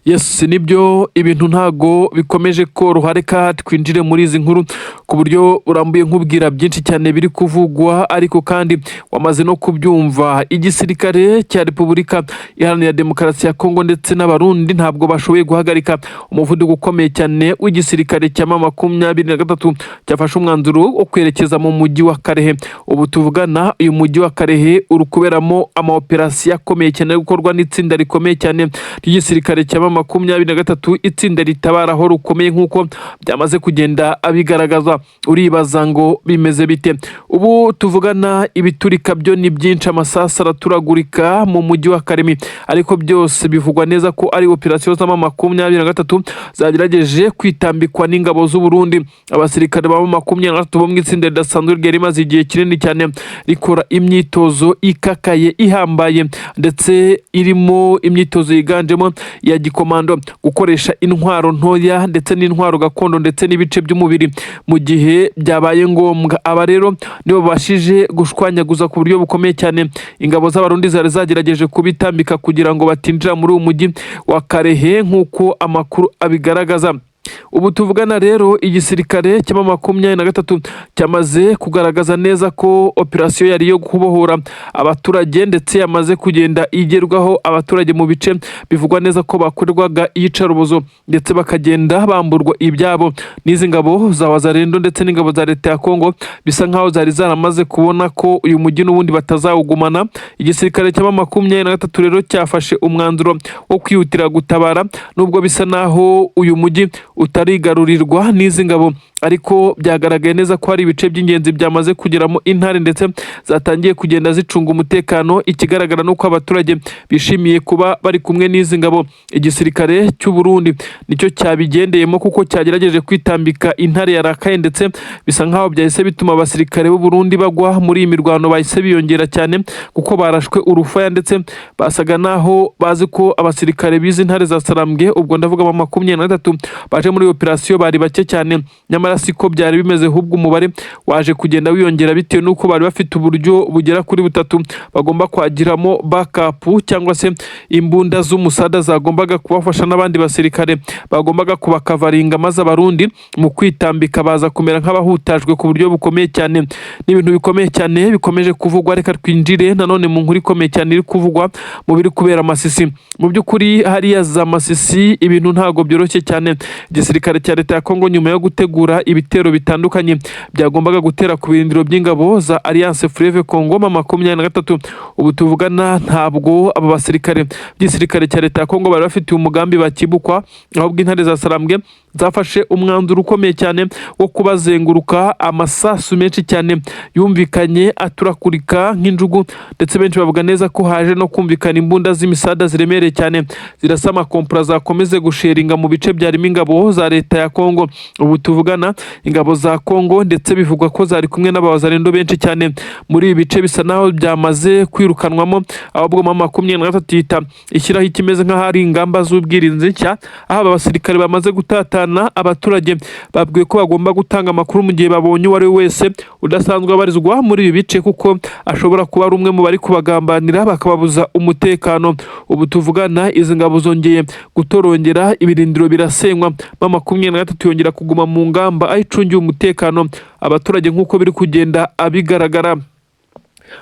Yes, nibyo ibintu ntago bikomeje koroha, reka twinjire muri izi nkuru ku buryo urambuye nkubwira byinshi cyane biri kuvugwa, ariko kandi wamaze no kubyumva. Igisirikare cya Repubulika Iharanira Demokarasi ya Congo ndetse n'Abarundi ntabwo bashoboye guhagarika umuvuduko ukomeye cyane w'igisirikare cya MA23 cyafashe umwanzuro wo kwerekeza mu mujyi wa Karehe. Ubu tuvugana uyu mujyi wa Karehe uri kuberamo amaoperasiyo akomeye cyane gukorwa n'itsinda rikomeye cyane ry'igisirikare cya MA23, itsinda ritabara aho rukomeye nk'uko byamaze kugenda abigaragaza. Uribaza ngo bimeze bite? Ubu tuvugana ibiturika byo ni byinshi, amasasa araturagurika mu mujyi wa Karemi, ariko byose bivugwa neza ko ari operasiyo za MA23 zagerageje kwitambikwa n'ingabo z'u Burundi. Abasirikare ba MA23 bo mu itsinda ridasanzwe ryari rimaze igihe kinini cyane rikora imyitozo ikakaye ihambaye, ndetse irimo imyitozo yiganjemo ya gikomando, gukoresha intwaro ntoya ndetse n'intwaro gakondo ndetse n'ibice by'umubiri mu gihe byabaye ngombwa. Aba rero nibo babashije gushwanyaguza ku buryo bukomeye cyane ingabo z'Abarundi zari zagerageje kubitambika kugira ngo batinjira muri uyu mujyi wa Karehe nk'uko amakuru abigaragaza. Ubu tuvugana rero igisirikare cya MA23 cyamaze kugaragaza neza ko operasiyo yari yo kubohora abaturage, ndetse yamaze kugenda igerwaho abaturage mu bice bivugwa neza ko bakorerwaga iyicarubozo, ndetse bakagenda bamburwa ibyabo n'izi ngabo za Wazalendo ndetse n'ingabo za leta ya Congo. Bisa nkaho zari zaramaze kubona ko uyu mujyi n'ubundi batazawugumana. Igisirikare cya MA23 rero cyafashe umwanzuro wo kwihutira gutabara, nubwo bisa naho uyu mujyi utarigarurirwa n'izi ngabo, ariko byagaragaye neza ko hari ibice by'ingenzi byamaze kugeramo intare ndetse zatangiye kugenda zicunga umutekano. Ikigaragara nuko abaturage bishimiye kuba bari kumwe n'izi ngabo. Igisirikare cy'u Burundi nicyo cyabigendeyemo kuko cyagerageje kwitambika intare yarakaye, ndetse bisa nkaho byahise bituma abasirikare b'u Burundi bagwa muri iyi mirwano, bahise biyongera cyane kuko barashwe urufaya, ndetse basaga naho bazi ko abasirikare bizi ntare za Sarambwe, ubwo ndavuga MA23 baje muri operasiyo bari bake cyane. Nyamara siko byari bimeze, ahubwo umubare waje kugenda wiyongera bitewe nuko bari bafite uburyo bugera kuri 3 bagomba kwagiramo backup cyangwa se imbunda z'umusada zagombaga kubafasha n'abandi basirikare bagombaga kubakavaringa, maze Abarundi mu kwitambika baza kumera nk'abahutajwe ku buryo bukomeye cyane. N'ibintu bikomeye cyane bikomeje kuvugwa. Reka twinjire nanone mu nkuru ikomeye cyane iri kuvugwa mu biri kubera Masisi. Mu by'ukuri hariya za Masisi ibintu ntago byoroshye cyane. Igisirikare cya leta ya Congo nyuma yo gutegura ibitero bitandukanye byagombaga gutera ku birindiro by'ingabo za Alliance Fleuve Congo MA23, ubu tuvugana ntabwo aba basirikare by'igisirikare cya leta ya Congo bari bafite umugambi bakibukwa, ahubwo intare za Sarambwe zafashe umwanzuro ukomeye cyane wo kubazenguruka. Amasasu menshi cyane yumvikanye aturakurika nk'injugu, ndetse benshi bavuga neza ko haje no kumvikana imbunda z'imisada ziremereye cyane zirasa amakompura zakomeze gusheringa mu bice byarimo ingabo za leta ya Congo. Ubu tuvugana ingabo za Congo ndetse bivugwa ko zari kumwe n'abazalendo benshi cyane muri ibi bice bisa naho byamaze kwirukanwamo, ahubwo MA23 ishyiraho ikimeze nk'ahari ingamba z'ubwirinzi nshya, aho aba basirikare bamaze gutatana. Abaturage babwiwe ko bagomba gutanga amakuru mu gihe babonye uwo ari we wese udasanzwe abarizwa muri ibi bice, kuko ashobora kuba ari umwe mu bari kubagambanira bakababuza umutekano. Ubu tuvugana izi ngabo zongeye gutorongera, ibirindiro birasenywa, MA23 yongera kuguma mu ngamba aho icungiye umutekano abaturage nk'uko biri kugenda abigaragara.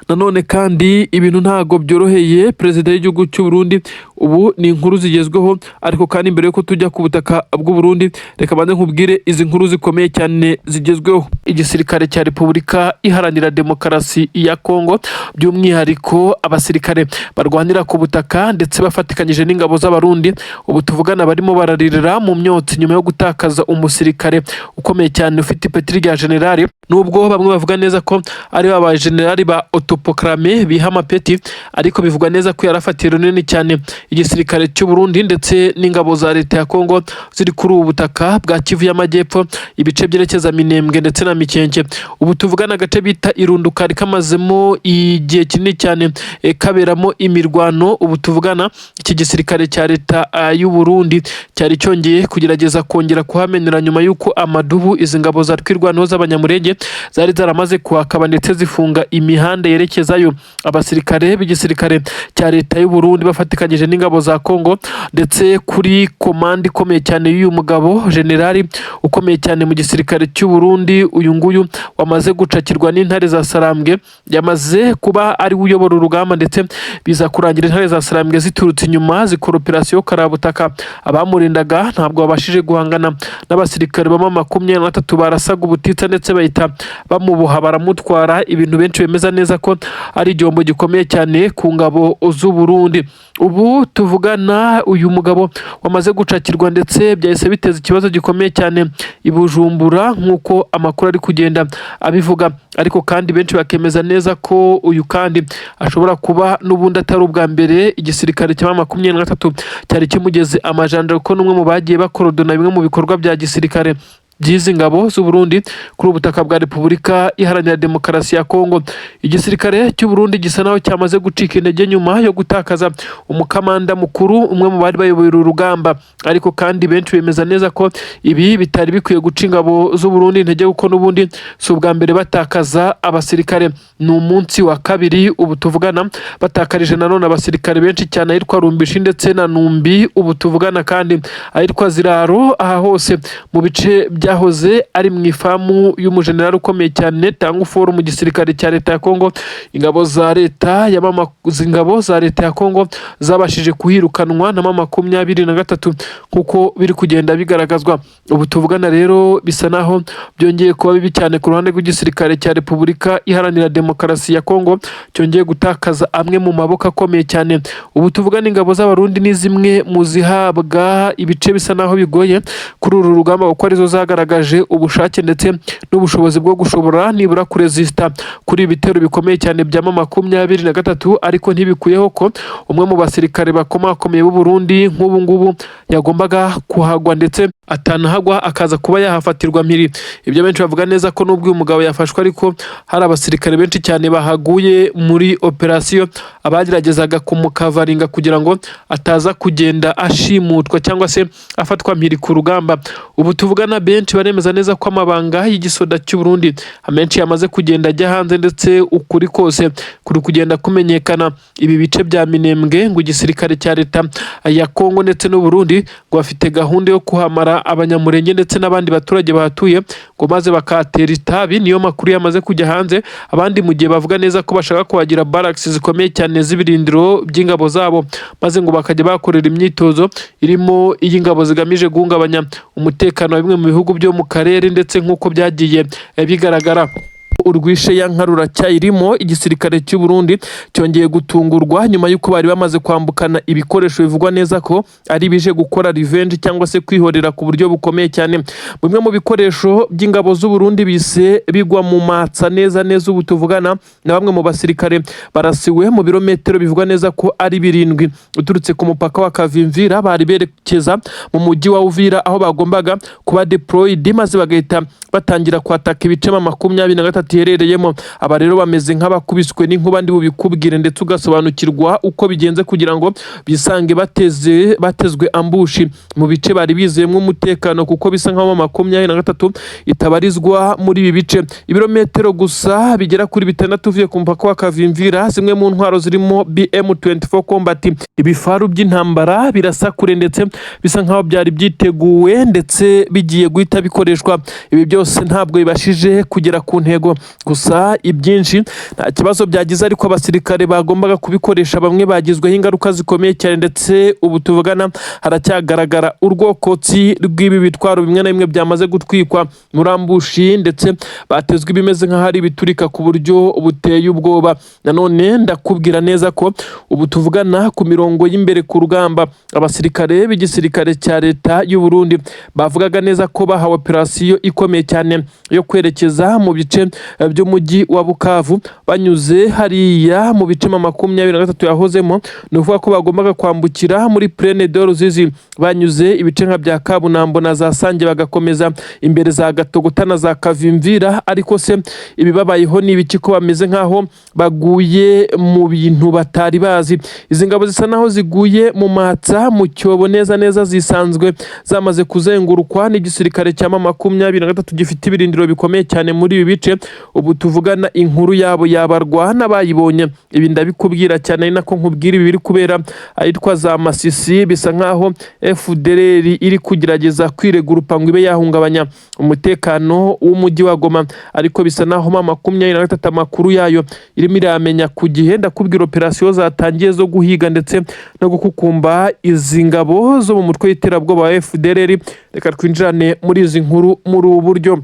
Nanone kandi ibintu ntago byoroheye perezida w'igihugu cy'u Burundi. Ubu ni inkuru zigezweho, ariko kandi mbere yuko tujya ku butaka bw'u Burundi, reka banze nkubwire izi nkuru zikomeye cyane zigezweho. Igisirikare cya Repubulika Iharanira Demokarasi ya Congo, by'umwihariko abasirikare barwanira ku butaka ndetse bafatikanyije n'ingabo z'Abarundi, ubu tuvugana barimo bararirira mu myotsi nyuma yo gutakaza umusirikare ukomeye cyane ufite ipeti rya generali, nubwo bamwe bavuga neza ko ari babaye generali ba autoproclamé biha amapeti, ariko bivugwa neza ko yarafatiye runini cyane igisirikare cy'u Burundi ndetse n'ingabo za leta ya Congo ziri kuri ubu butaka bwa Kivu y'Amajyepfo, ibice byerekeza Minembwe ndetse na Mikenke. Ubu tuvugana agace bita Irunduka kamazemo igihe kinini cyane kaberamo imirwano. Ubu tuvugana iki gisirikare cya leta y'u Burundi cyari cyongeye kugerageza kongera kuhamenera nyuma y'uko amadubu izi ngabo za twirwanaho z'abanyamurenge zari zaramaze kuhakaba ndetse zifunga imihanda yerekezayo. Abasirikare b'igisirikare cya leta y'u Burundi bafatikanyije n'ingabo n'ingabo za Congo ndetse kuri komande ikomeye cyane y'uyu mugabo generali ukomeye cyane mu gisirikare cy'u Burundi. Uyu nguyu wamaze gucakirwa n'intare za Sarambwe, yamaze kuba ari uyobora urugamba ndetse biza kurangira intare za Sarambwe ziturutse inyuma zikora operasiyo karabutaka. Abamurindaga ntabwo babashije guhangana n'abasirikare ba MA23 barasaga ubutitsa ndetse bahita bamuboha baramutwara. Ibintu benshi bemeza neza ko ari igihombo gikomeye cyane ku ngabo z'u Burundi. Ubu tuvugana uyu mugabo wamaze gucakirwa ndetse byahise biteza ikibazo gikomeye cyane i Bujumbura nk'uko amakuru ari kugenda abivuga, ariko kandi benshi bakemeza neza ko uyu kandi ashobora kuba n'ubundi atari ubwa mbere igisirikare cya MA23 cyari kimugeze amajanja, kuko n'umwe mu bagiye bakorodona bimwe mu bikorwa bya gisirikare by'izi ngabo z'u Burundi kuri ubutaka bwa Repubulika Iharanira Demokarasi ya Congo. Igisirikare cy'u Burundi gisa naho cyamaze gucika intege nyuma yo gutakaza umukamanda mukuru, umwe mu bari bayoboye uru rugamba, ariko kandi benshi bemeza neza ko ibi bitari bikwiye guca ingabo z'u Burundi intege, kuko n'ubundi si ubwa mbere batakaza abasirikare. Ni umunsi wa kabiri ubu tuvugana batakarije nanone abasirikare benshi cyane ahitwa Rumbishi ndetse na Numbi. Ubu tuvugana kandi ahitwa Ziraro, aha hose mu bice byahoze ari mu ifamu y'umujenerali ukomeye cyane Tanguforo mu gisirikare cya leta ya Congo. Ingabo za leta ya Congo zabashije kuhirukanwa na MA23 kuko biri kugenda bigaragazwa. Ubu tuvugana rero bisa naho byongeye kuba bibi cyane ku ruhande rw'igisirikare cya Repubulika Iharanira Demokarasi ya Congo, cyongeye gutakaza amwe mu maboko akomeye cyane. Ubu tuvugana ingabo z'Abarundi ni zimwe mu zihabwa ibice bisa naho bigoye kuri uru rugamba, kuko arizo zagaragaje ubushake ndetse n'ubushobozi bwo gushobora nibura kurezista kuri ibitero bikomeye cyane bya MA23, ariko ntibikuyeho ko umwe mu basirikare bakomakomeye b'u Burundi nk'ubu ngubu yagombaga kuhagwa ndetse atanahagwa akaza kuba yahafatirwa mpiri. Ibyo benshi bavuga neza ko n'ubwo uyu mugabo yafashwe, ariko hari abasirikare benshi cyane bahaguye muri operasiyo abageragezaga kumukavaringa kugira ngo ataza kugenda ashimutwa cyangwa se afatwa mpiri ku rugamba. Ubu tuvugana benshi baremeza neza ko amabanga y'igisoda cy'u Burundi amenshi yamaze kugenda ajya hanze ndetse ukuri kose kuri kugenda kumenyekana. Ibi bice bya Minembwe ngo igisirikare cya leta ya Congo ndetse n'u Burundi ngo bafite gahunda yo kuhamara abanyamurenge ndetse n'abandi baturage bahatuye ngo maze bakatera itabi. Niyo makuru yamaze kujya hanze, abandi mu gihe bavuga neza ko bashaka kuhagira barracks zikomeye cyane z'ibirindiro by'ingabo zabo, maze ngo bakajya bakorera imyitozo irimo iy'ingabo zigamije guhungabanya umutekano wa bimwe mu bihugu byo mu karere ndetse nk'uko byagiye bigaragara. Urwishe ya nkarura cyayirimo igisirikare cy'u Burundi cyongeye gutungurwa nyuma y'uko bari bamaze kwambukana ibikoresho bivugwa neza ko ari bije gukora revenge cyangwa se kwihorera ku buryo bukomeye cyane. Bimwe mu bikoresho by'ingabo z'u Burundi bise bigwa mu matsa neza. Ubu tuvugana na bamwe mu basirikare barasiwe mu birometero bivugwa neza ko ari 7 uturutse ku mupaka wa Kavimvira, bari berekeza mu mujyi wa Uvira aho bagombaga kuba deployed, maze bagahita batangira kwataka ibice MA23 herereyemo. Aba rero bameze nk'abakubiswe n'inkuba, ndi bubikubwire ndetse ugasobanukirwa uko bigenze kugira ngo bisange batezwe ambushi mu bice bari bizeyemo umutekano, kuko bisa nk'aho MA23 itabarizwa muri ibi bice. Ibirometero gusa bigera kuri 6 uvuye ku mupaka wa Kavimvira, zimwe mu ntwaro zirimo MA23 combat ibifaru by'intambara birasakure ndetse bisa nk'aho byari byiteguwe ndetse bigiye guhita bikoreshwa. Ibi byose ntabwo bibashije kugera ku ntego, gusa ibyinshi nta kibazo byagize, ariko abasirikare bagombaga kubikoresha bamwe bagizweho ingaruka zikomeye cyane ndetse ubu tuvugana haracyagaragara urwokotsi rw'ibi bitwaro bimwe na bimwe byamaze gutwikwa murambushi ndetse batezwe ibimeze nk'ahari biturika ku buryo buteye ubwoba. Nanone ndakubwira neza ko ubu tuvugana ku mirongo y'imbere ku rugamba abasirikare b'igisirikare cya leta y'u Burundi bavugaga neza ko bahawe operasiyo ikomeye cyane yo kwerekeza mu bice by'umujyi wa Bukavu banyuze hariya mu bice MA23 yahozemo. Ni ukuvuga ko bagombaga kwambukira muri Plaine de Ruzizi banyuze ibice nka bya Kabunambo na za Sange bagakomeza imbere za Gatogota na za Kavimvira, ariko se ibibabayeho ni ibiki ko bameze nkaho baguye mu bintu batari bazi. Izi ngabo zisa naho ziguye mu matsa mu cyobo neza zisanzwe zamaze kuzengurukwa n'igisirikare cya MA23 gifite ibirindiro bikomeye cyane muri ibi bice. ubu tuvugana inkuru yabo yabarwa n'abayibonye. Ibi ndabikubwira cyane ari nako nkubwira ibi biri kubera ahitwa za Masisi, bisa nkaho FDLR iri kugerageza kwiregurupa ngo ibe yahungabanya umutekano w'umujyi wa Goma, ariko bisa naho MA23 amakuru yayo irimo iramenya ku gihe. Ndakubwira operasiyo zatangiye zo guhiga ndetse no gukukumba izi ngabo zo mu mutwe w'iterabwoba wa FDLR. Reka twinjirane muri izi nkuru muri ubu buryo.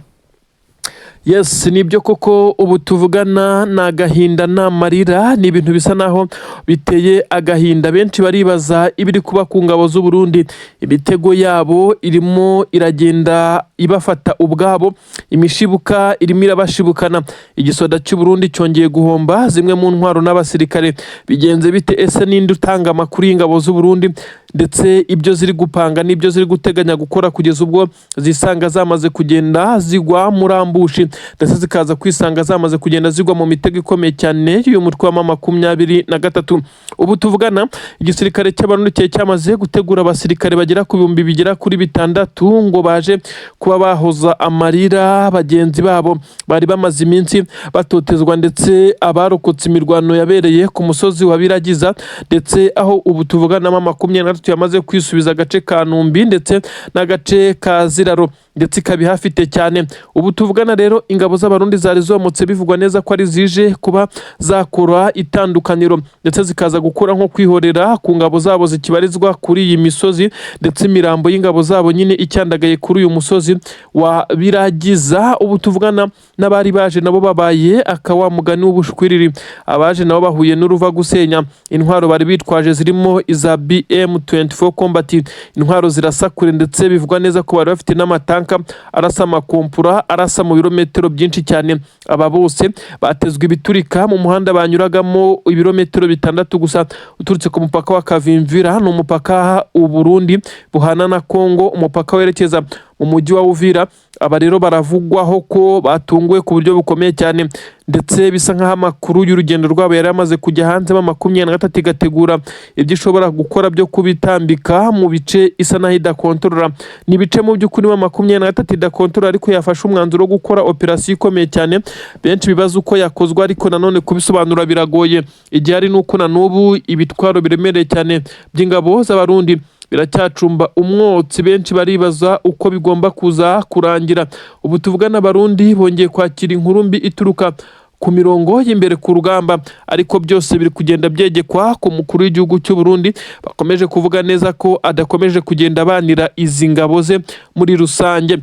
Yes, nibyo koko ubu tuvugana na agahinda n'amarira, ni ibintu bisa naho biteye agahinda. Benshi baribaza ibiri kuba ku ngabo z'u Burundi, ibitego yabo irimo iragenda ibafata ubwabo, imishibuka irimo irabashibukana. Igisoda cy'u Burundi cyongeye guhomba zimwe mu ntwaro n'abasirikare. Bigenze bite? Ese ninde utanga amakuru y'ingabo z'u Burundi ndetse ibyo ziri gupanga n'ibyo ziri guteganya gukora kugeza ubwo zisanga zamaze kugenda zigwa muri ambushi, ndetse zikaza kwisanga zamaze kugenda zigwa mu mitego ikomeye cyane y'uyu mutwe wa MA23. Ubu tuvugana igisirikare cy'Abarundi cyamaze gutegura abasirikare bagera ku 1000 bigera kuri 6 ngo baje kuba bahoza amarira bagenzi babo bari bamaze iminsi batotezwa, ndetse abarokotse imirwano yabereye ku musozi wa Biragiza, ndetse aho ubu tuvugana MA23 yamaze kwisubiza agace ka Numbi ndetse n'agace ka Ziraro, ndetse ikabihafite cyane. Ubu tuvugana rero ingabo z'Abarundi zari zomotse bivugwa neza ko ari zije kuba zakora itandukaniro, ndetse zikaza gukora nko kwihorera ku ngabo zabo zikibarizwa kuri iyi misozi, ndetse imirambo y'ingabo zabo nyine icyandagaye kuri uyu musozi wa Biragiza. Ubu tuvugana n'abari baje nabo babaye akawa mugani w'ubushwiriri, abaje nabo bahuye n'uruva gusenya. Intwaro bari bitwaje zirimo iza BM24 combat, intwaro zirasakure, ndetse bivugwa neza ko bari bafite n'amatanka arasa amakompura arasa mu birometero byinshi cyane. Aba bose batezwe ibiturika mu muhanda banyuragamo ibirometero 6 gusa uturutse ku mupaka wa Kavimvira, no mupaka uburundi buhana na Congo, umupaka werekeza mu mujyi wa Uvira. Aba rero baravugwaho ko batunguwe ku buryo bukomeye cyane, ndetse bisa nkaho amakuru y'urugendo rwabo yari amaze kujya hanze. MA23 igategura ibyo ishobora gukora byo kubitambika mu bice isa naho idakontorora. Ni bice mu by'ukuri MA23 idakontorora, ariko yafashe umwanzuro wo gukora operasiyo ikomeye cyane. Benshi bibaza uko yakozwe, ariko nanone kubisobanura biragoye. Igihari nuko na n'ubu ibitwaro biremereye cyane by'ingabo z'Abarundi biracyacumba umwotsi. Benshi baribaza uko bigomba kuza kurangira. Ubu tuvugana Abarundi bongeye kwakira inkuru mbi ituruka ku mirongo y'imbere ku rugamba, ariko byose biri kugenda byegekwa ku mukuru w'igihugu cy'u Burundi. Bakomeje kuvuga neza ko adakomeje kugenda banira izi ngabo ze muri rusange.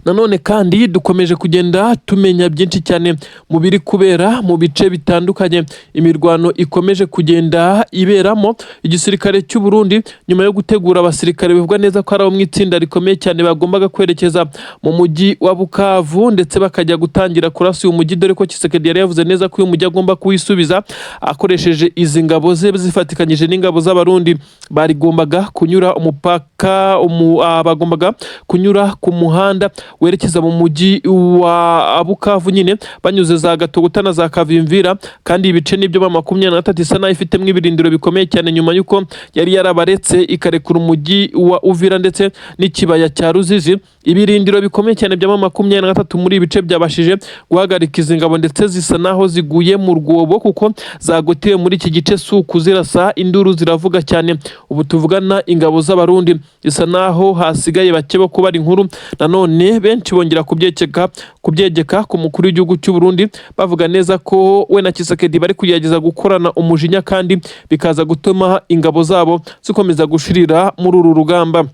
Nanone kandi dukomeje kugenda tumenya byinshi cyane mu biri kubera mu bice bitandukanye imirwano ikomeje kugenda iberamo. Igisirikare cy'u Burundi nyuma yo gutegura abasirikare bivugwa neza ko ari mu itsinda rikomeye cyane bagombaga kwerekeza mu mujyi wa Bukavu, ndetse bakajya gutangira kurasa uyu mujyi, dore ko Kisekedi yari yavuze neza ko uyu mujyi agomba kuwisubiza akoresheje izi ngabo ze zifatikanyije n'ingabo z'Abarundi. Barigombaga kunyura umupaka bagombaga kunyura ku muhanda werekeza mu mujyi wa Bukavu nyine banyuze za Gatogota na za Kavimvira, kandi ibice nibyo MA23 isa naho ifitemo ibirindiro bikomeye cyane nyuma yuko yari yarabaretse ikarekura umujyi wa Uvira ndetse n'ikibaya cya Ruzizi. Ibirindiro bikomeye cyane bya MA23 muri ibice byabashije guhagarika izi ngabo, ndetse zisa naho ziguye mu rwobo kuko zagotewe muri iki gice suku zirasa, induru ziravuga cyane. Ubu tuvugana ingabo z'Abarundi isa naho hasigaye bake bo kubara inkuru. Nanone benshi bongera kubyegeka ku mukuru w'igihugu cy'u Burundi, bavuga neza ko we na Kisekedi bari kugerageza gukorana umujinya, kandi bikaza gutuma ingabo zabo zikomeza gushirira muri uru rugamba.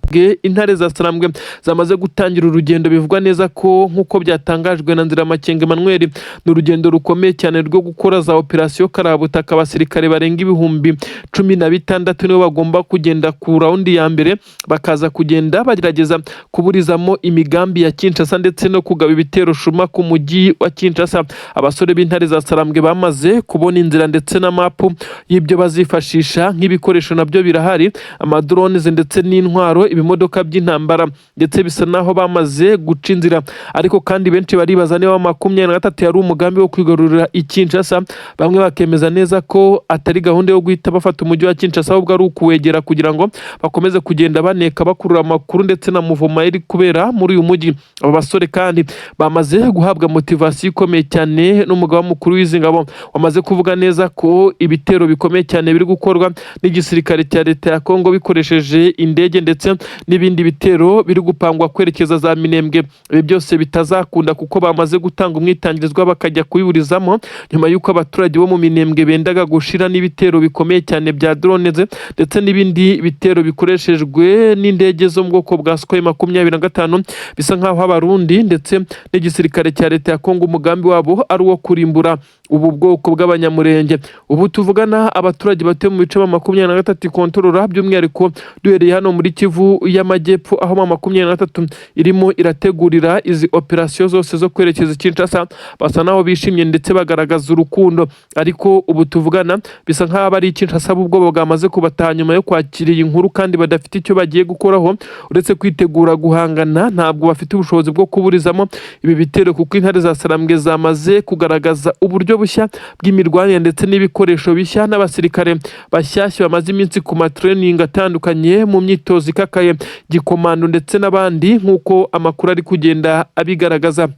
Intare za Sarambwe zamaze gutangira urugendo, bivugwa neza ko nk'uko byatangajwe na Nziramakenga Emmanuel, ni urugendo rukomeye cyane rwo gukora za operasiyo karabutaka. Abasirikare barenga 16,000 nibo bagomba kugenda ku raundi ya mbere, bakaza kugenda bagerageza kuburizamo imigambi ya Kinshasa ndetse no kugaba ibitero shuma ku mujyi wa Kinshasa. Abasore b'intare za Sarambwe bamaze kubona inzira ndetse na mapu y'ibyo bazifashisha, nk'ibikoresho nabyo birahari, amadrones ndetse n'intwaro, ibimodoka by'intambara, ndetse bisa naho bamaze guca inzira. Ariko kandi benshi baribaza niba MA23 yari umugambi wo kwigarurira i Kinshasa. Bamwe bakemeza neza ko atari gahunda yo guhita bafata umujyi wa Kinshasa, ahubwo ari ukuwegera kugira ngo bakomeze kugenda baneka bakurura amakuru ndetse na muvoma iri kubera muri uyu mujyi. aba basore kandi bamaze guhabwa motivasiyo ikomeye cyane n'umugaba mukuru w'izi ngabo wamaze kuvuga neza ko ibitero bikomeye cyane biri gukorwa n'igisirikare cya leta ya Congo bikoresheje indege ndetse n'ibindi bitero biri gupangwa kwerekeza za Minembwe. Ibi byose bitazakunda kuko bamaze gutanga umwitangirizwa bakajya kuyiburizamo nyuma y'uko abaturage bo mu Minembwe bendaga gushira n'ibitero bikomeye cyane bya drones ndetse n'ibindi bitero bikoreshejwe n'indege zo mu bwoko bwa MA23 bisa nkaho Abarundi ndetse n'igisirikare cya leta ya Congo umugambi wabo ari uwo kurimbura ubu bwoko bw'abanyamurenge. Ubu tuvugana abaturage batuye mu bice MA23 kontrolora by'umwihariko duhereye hano muri Kivu y'Amajyepfo aho MA23 irimo irategurira izi operasiyo zose zo kwerekeza Kinshasa basa naho bishimye ndetse bagaragaza urukundo, ariko ubu tuvugana bisa nkaho ari Kinshasa ubwo bwamaze kubataha nyuma yo kwakira iyi nkuru kandi badafite icyo bagiye gukoraho uretse kwitegura guhangana. Ntabwo bafite ubushobozi bwo kuburizamo ibi bitero kuko intare za Sarambwe zamaze kugaragaza uburyo bushya bw'imirwanire ndetse n'ibikoresho bishya n'abasirikare bashyashya bamaze iminsi ku matraining atandukanye mu myitozo ikakaye gikomando ndetse n'abandi nk'uko amakuru ari kugenda abigaragaza.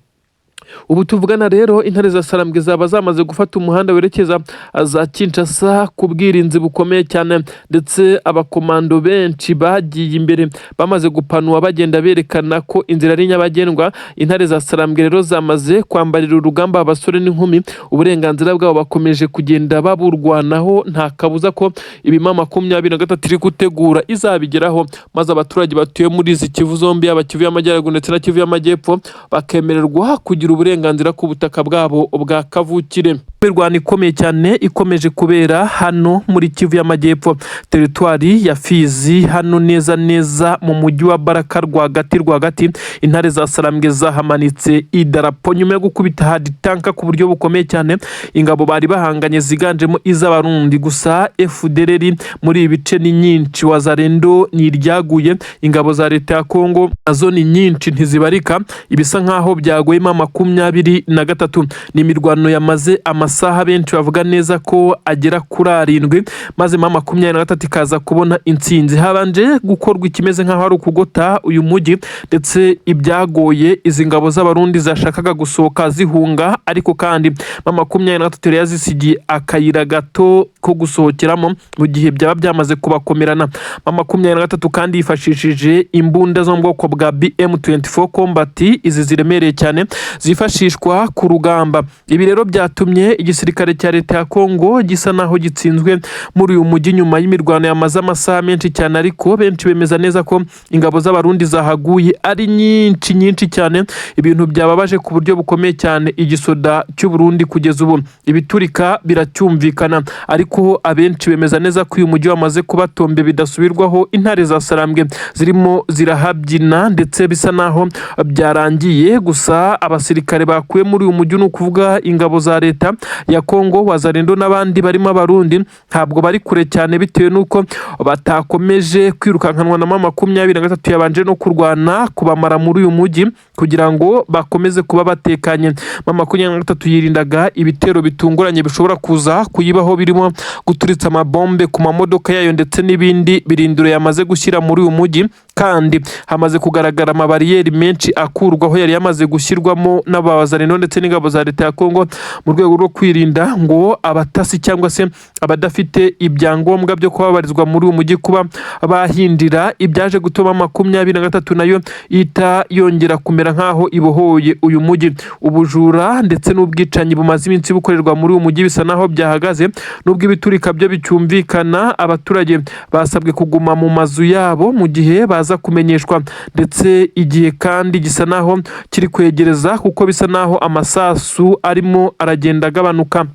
Ubu tuvugana rero intare za Sarambwe zaba zamaze gufata umuhanda werekeza za Kinshasa ku bwirinzi bukomeye cyane ndetse abakomando benshi bagiye imbere bamaze gupanwa bagenda berekana ko inzira ari nyabagendwa. Intare za Sarambwe rero zamaze kwambarira urugamba abasore n'inkumi, uburenganzira bwabo bakomeje kugenda baburwanaho, nta kabuza ko ibima 23 iri gutegura izabigeraho maze abaturage batuye muri izi Kivu zombi aba Kivu y'Amajyaruguru ndetse na Kivu y'Amajyepfo bakemererwa kugira uburenganzira ku butaka bwabo bwa kavukire. Imirwano ikomeye cyane ikomeje kubera hano muri Kivu y'Amajyepfo, teritwari ya Fizi, hano neza mu mujyi wa Baraka rwagati. Intare za Sarambwe zahamanitse idarapo nyuma yo gukubita hadi tanka ku buryo bukomeye cyane. Ingabo bari bahanganye ziganjemo iz'Abarundi gusa FDLR muri ibice ni nyinshi, wazarendo ni iryaguye. Ingabo za leta ya Congo nazo ni nyinshi ntizibarika, ibisa nkaho byagoye MA23. Ni imirwano yamaze amasaha benshi bavuga neza ko agera kuri 7 maze MA23 ikaza kubona intsinzi. Habanje gukorwa ikimeze nkaho ari ukugota uyu mujyi ndetse ibyagoye izi ngabo z'Abarundi zashakaga gusohoka zihunga, ariko kandi MA23 yazisigiye akayira gato ko gusohokeramo mu gihe byaba byamaze kubakomerana. MA23 kandi yifashishije imbunda zo mu bwoko bwa M24 combat, izi ziremereye cyane zifashishwa ku rugamba. Ibi rero byatumye igisirikare cya leta ya Congo gisa naho gitsinzwe muri uyu mujyi nyuma y'imirwano yamaze amasaha menshi cyane, ariko benshi bemeza neza ko ingabo z'Abarundi zahaguye ari nyinshi cyane. Ibintu byababaje ku buryo bukomeye cyane igisoda cy'u Burundi kugeza ubu ibiturika biracyumvikana, ariko abenshi bemeza neza ko uyu mujyi wamaze kubatombe bidasubirwaho. Intare za Sarambwe zirimo zirahabyina ndetse bisa naho byarangiye, gusa abasirikare bakuye muri uyu mujyi no kuvuga ingabo za leta ya Congo, wazarendo n'abandi barimo Abarundi ntabwo bari kure cyane bitewe nuko batakomeje kwirukankanwa na MA23 yabanje no kurwana kubamara muri uyu mujyi kugira ngo bakomeze kuba batekanye. MA23 yirindaga ibitero bitunguranye bishobora kuza kuyibaho birimo guturitsa amabombe ku mamodoka yayo ndetse n'ibindi birindiro yamaze gushyira muri uyu mujyi, kandi hamaze kugaragara amabariyeri menshi akurwaho yari yamaze gushyirwamo n'abazarendo ndetse n'ingabo za leta ya Congo mu rwego rwo kwirinda ngo abatasi cyangwa se abadafite ibyangombwa byo kubabarizwa muri uyu mujyi kuba bahindira. Ibyaje gutuma MA23 nayo ita yongera kumera nkaho ibohoye uyu mujyi. Ubujura ndetse n'ubwicanyi bumaze iminsi bukorerwa muri uyu mujyi bisa naho byahagaze, nubwo ibiturika byo bicyumvikana. Abaturage basabwe kuguma mu mazu yabo mu gihe baza kumenyeshwa, ndetse igihe kandi gisa naho kiri kwegereza kuko bisa naho amasasu arimo aragenda agabanuka.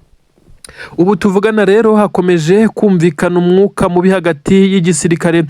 Ubu tuvugana rero hakomeje kumvikana umwuka mubi hagati y'igisirikare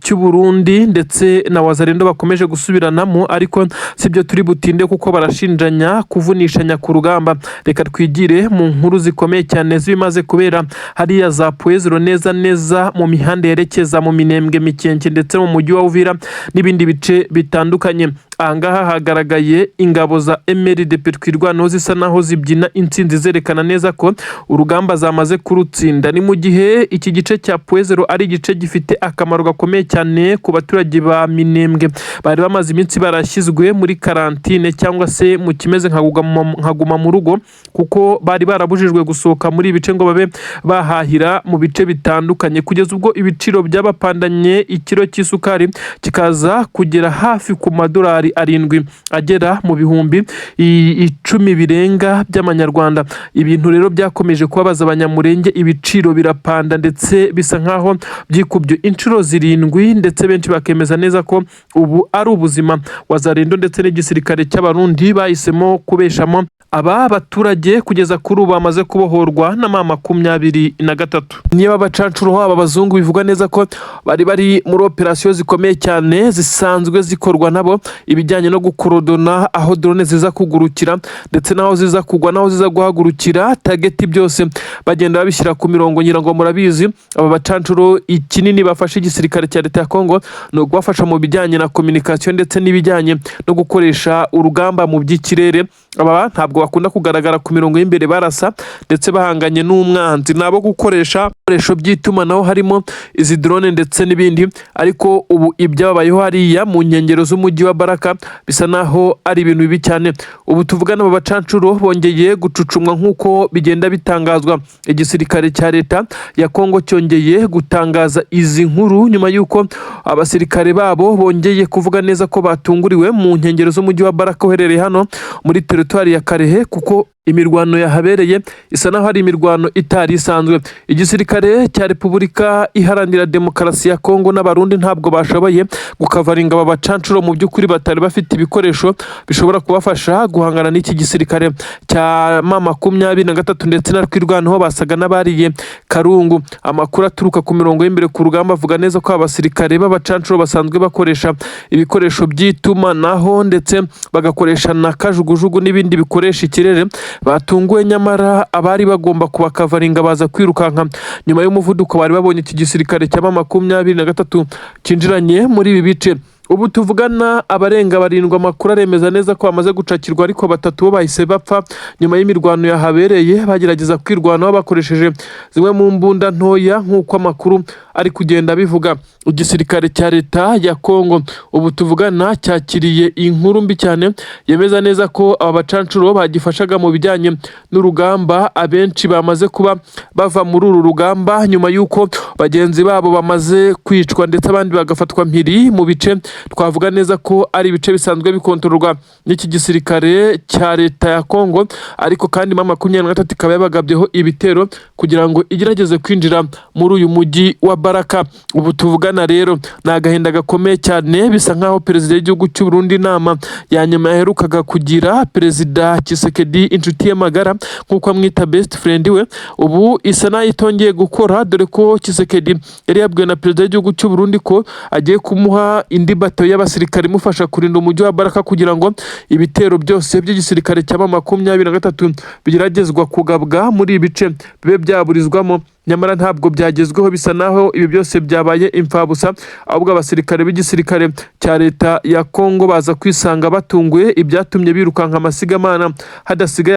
cy'u Burundi ndetse na wazarendo bakomeje gusubiranamo, ariko sibyo turi butinde kuko barashinjanya kuvunishanya ku rugamba. Reka twigire mu nkuru zikomeye cyane zimaze kubera hariya za Puezero neza mu mihanda yerekeza mu Minembwe, Mikenke ndetse mu mujyi wa Uvira n'ibindi bice bitandukanye. ahangaha hagaragaye ingabo za MA23 twirwanaho zisa naho zibyina intsinzi zerekana neza ko urugamba zamaze kurutsinda. Ni mu gihe iki gice cya Puezero ari igice gifite akamaro gakomeye cyane ku baturage ba Minembwe bari bamaze iminsi barashyizwe muri karantine cyangwa se mu kimeze nka guma mu rugo, kuko bari barabujijwe gusohoka muri ibice ngo babe bahahira mu bice bitandukanye, kugeza ubwo ibiciro by'abapandanye ikiro cy'isukari kikaza kugera hafi ku madolari 7 agera mu bihumbi 10 birenga by'amanyarwanda. Ibintu rero byakomeje kubabaza abanyamurenge, ibiciro birapanda ndetse bisa nkaho byikubye inshuro 7, ndetse benshi bakemeza neza ko ubu ari ubuzima wazarendo ndetse n'igisirikare cy'Abarundi bahisemo kubeshamo aba baturage kugeza kuri ubu bamaze kubohorwa na MA23. Niba abacancuro aba bazungu bivuga neza ko bari muri operasiyo zikomeye cyane zisanzwe zikorwa nabo, ibijyanye no gukorodona aho drone ziza kugurukira ndetse naho ziza kugwa naho ziza guhagurukira, target byose bagenda babishyira ku mirongo. Nyirango murabizi aba bacancuro ikinini bafashe igisirikare cya leta ya Congo no kubafasha mu bijyanye na communication ndetse n'ibijyanye no gukoresha urugamba mu by'ikirere. Aba ntabwo bakunda kugaragara ku mirongo y'imbere barasa ndetse bahanganye n'umwanzi, nabo gukoresha ibikoresho by'itumanaho harimo izi drone ndetse n'ibindi. Ariko ubu ibyabayeho hariya mu nkengero z'umujyi wa Baraka bisa naho ari ibintu bibi cyane. Ubu tuvugana aba bacancuro bongeye gucucumwa nk'uko bigenda bitangazwa. Igisirikare cya leta ya Congo cyongeye gutangaza izi nkuru nyuma y'uko abasirikare babo bongeye kuvuga neza ko batunguriwe mu nkengero z'umujyi wa Baraka uherereye hano muri teritwari ya Karehe, kuko imirwano yahabereye isa naho hari imirwano itari isanzwe. Igisirikare cya Repubulika Iharanira Demokarasi ya Congo n'Abarundi ntabwo bashoboye gukavaringa aba bacancuro, mu by'ukuri batari bafite ibikoresho bishobora kubafasha guhangana n'iki gisirikare cya MA23 ndetse na twirwanaho basaga n'abariye karungu. Amakuru aturuka ku mirongo y'imbere ku rugamba avuga neza ko abasirikare b'abacancuro basanzwe bakoresha ibikoresho by'itumanaho ndetse bagakoresha na kajugujugu n'ibindi bikoresha ikirere batunguwe, nyamara abari bagomba kubakavaringa baza kwirukanka nyuma y'umuvuduko bari babonye iki gisirikare cya MA23 kinjiranye muri ibi bice. Ubu tuvugana abarenga 7 amakuru aremeza neza ko bamaze gucakirwa, ariko 3 bo bahise bapfa nyuma y'imirwano yahabereye bagerageza kwirwanaho bakoresheje zimwe mu mbunda ntoya nk'uko amakuru ari kugenda bivuga. Igisirikare cya leta ya Congo ubu tuvugana cyakiriye inkuru mbi cyane yemeza neza ko aba bacancuro bagifashaga mu bijyanye n'urugamba abenshi bamaze kuba bava muri uru rugamba nyuma y'uko bagenzi babo bamaze kwicwa ndetse abandi bagafatwa mpiri mu bice twavuga neza ko ari ibice bisanzwe bikontororwa n'iki gisirikare cya leta ya Congo. Ariko kandi MA23 ikaba yabagabyeho ibitero kugira ngo igerageze kwinjira muri uyu mujyi wa Baraka. Ubu tuvugana rero ni agahinda gakomeye cyane, bisa nkaho perezida w'igihugu cy'u Burundi inama ya nyuma yaherukaga kugira perezida Tshisekedi inshuti y'amagara nk'uko amwita best friend we, ubu isa nayo itongeye gukora, dore ko Tshisekedi yari yabwiwe na perezida w'igihugu cy'u Burundi ko agiye kumuha indi bato y'abasirikare imufasha kurinda umujyi wa Baraka kugira ngo ibitero byose by'igisirikare cya MA23 bigeragezwa kugabwa muri ibice bibe byaburizwamo. Nyamara ntabwo byagezweho, bisa naho ibi byose byabaye imfabusa, ahubwo abasirikare b'igisirikare cya leta ya Congo baza kwisanga batunguye, ibyatumye birukanka amasigamana hadasigaye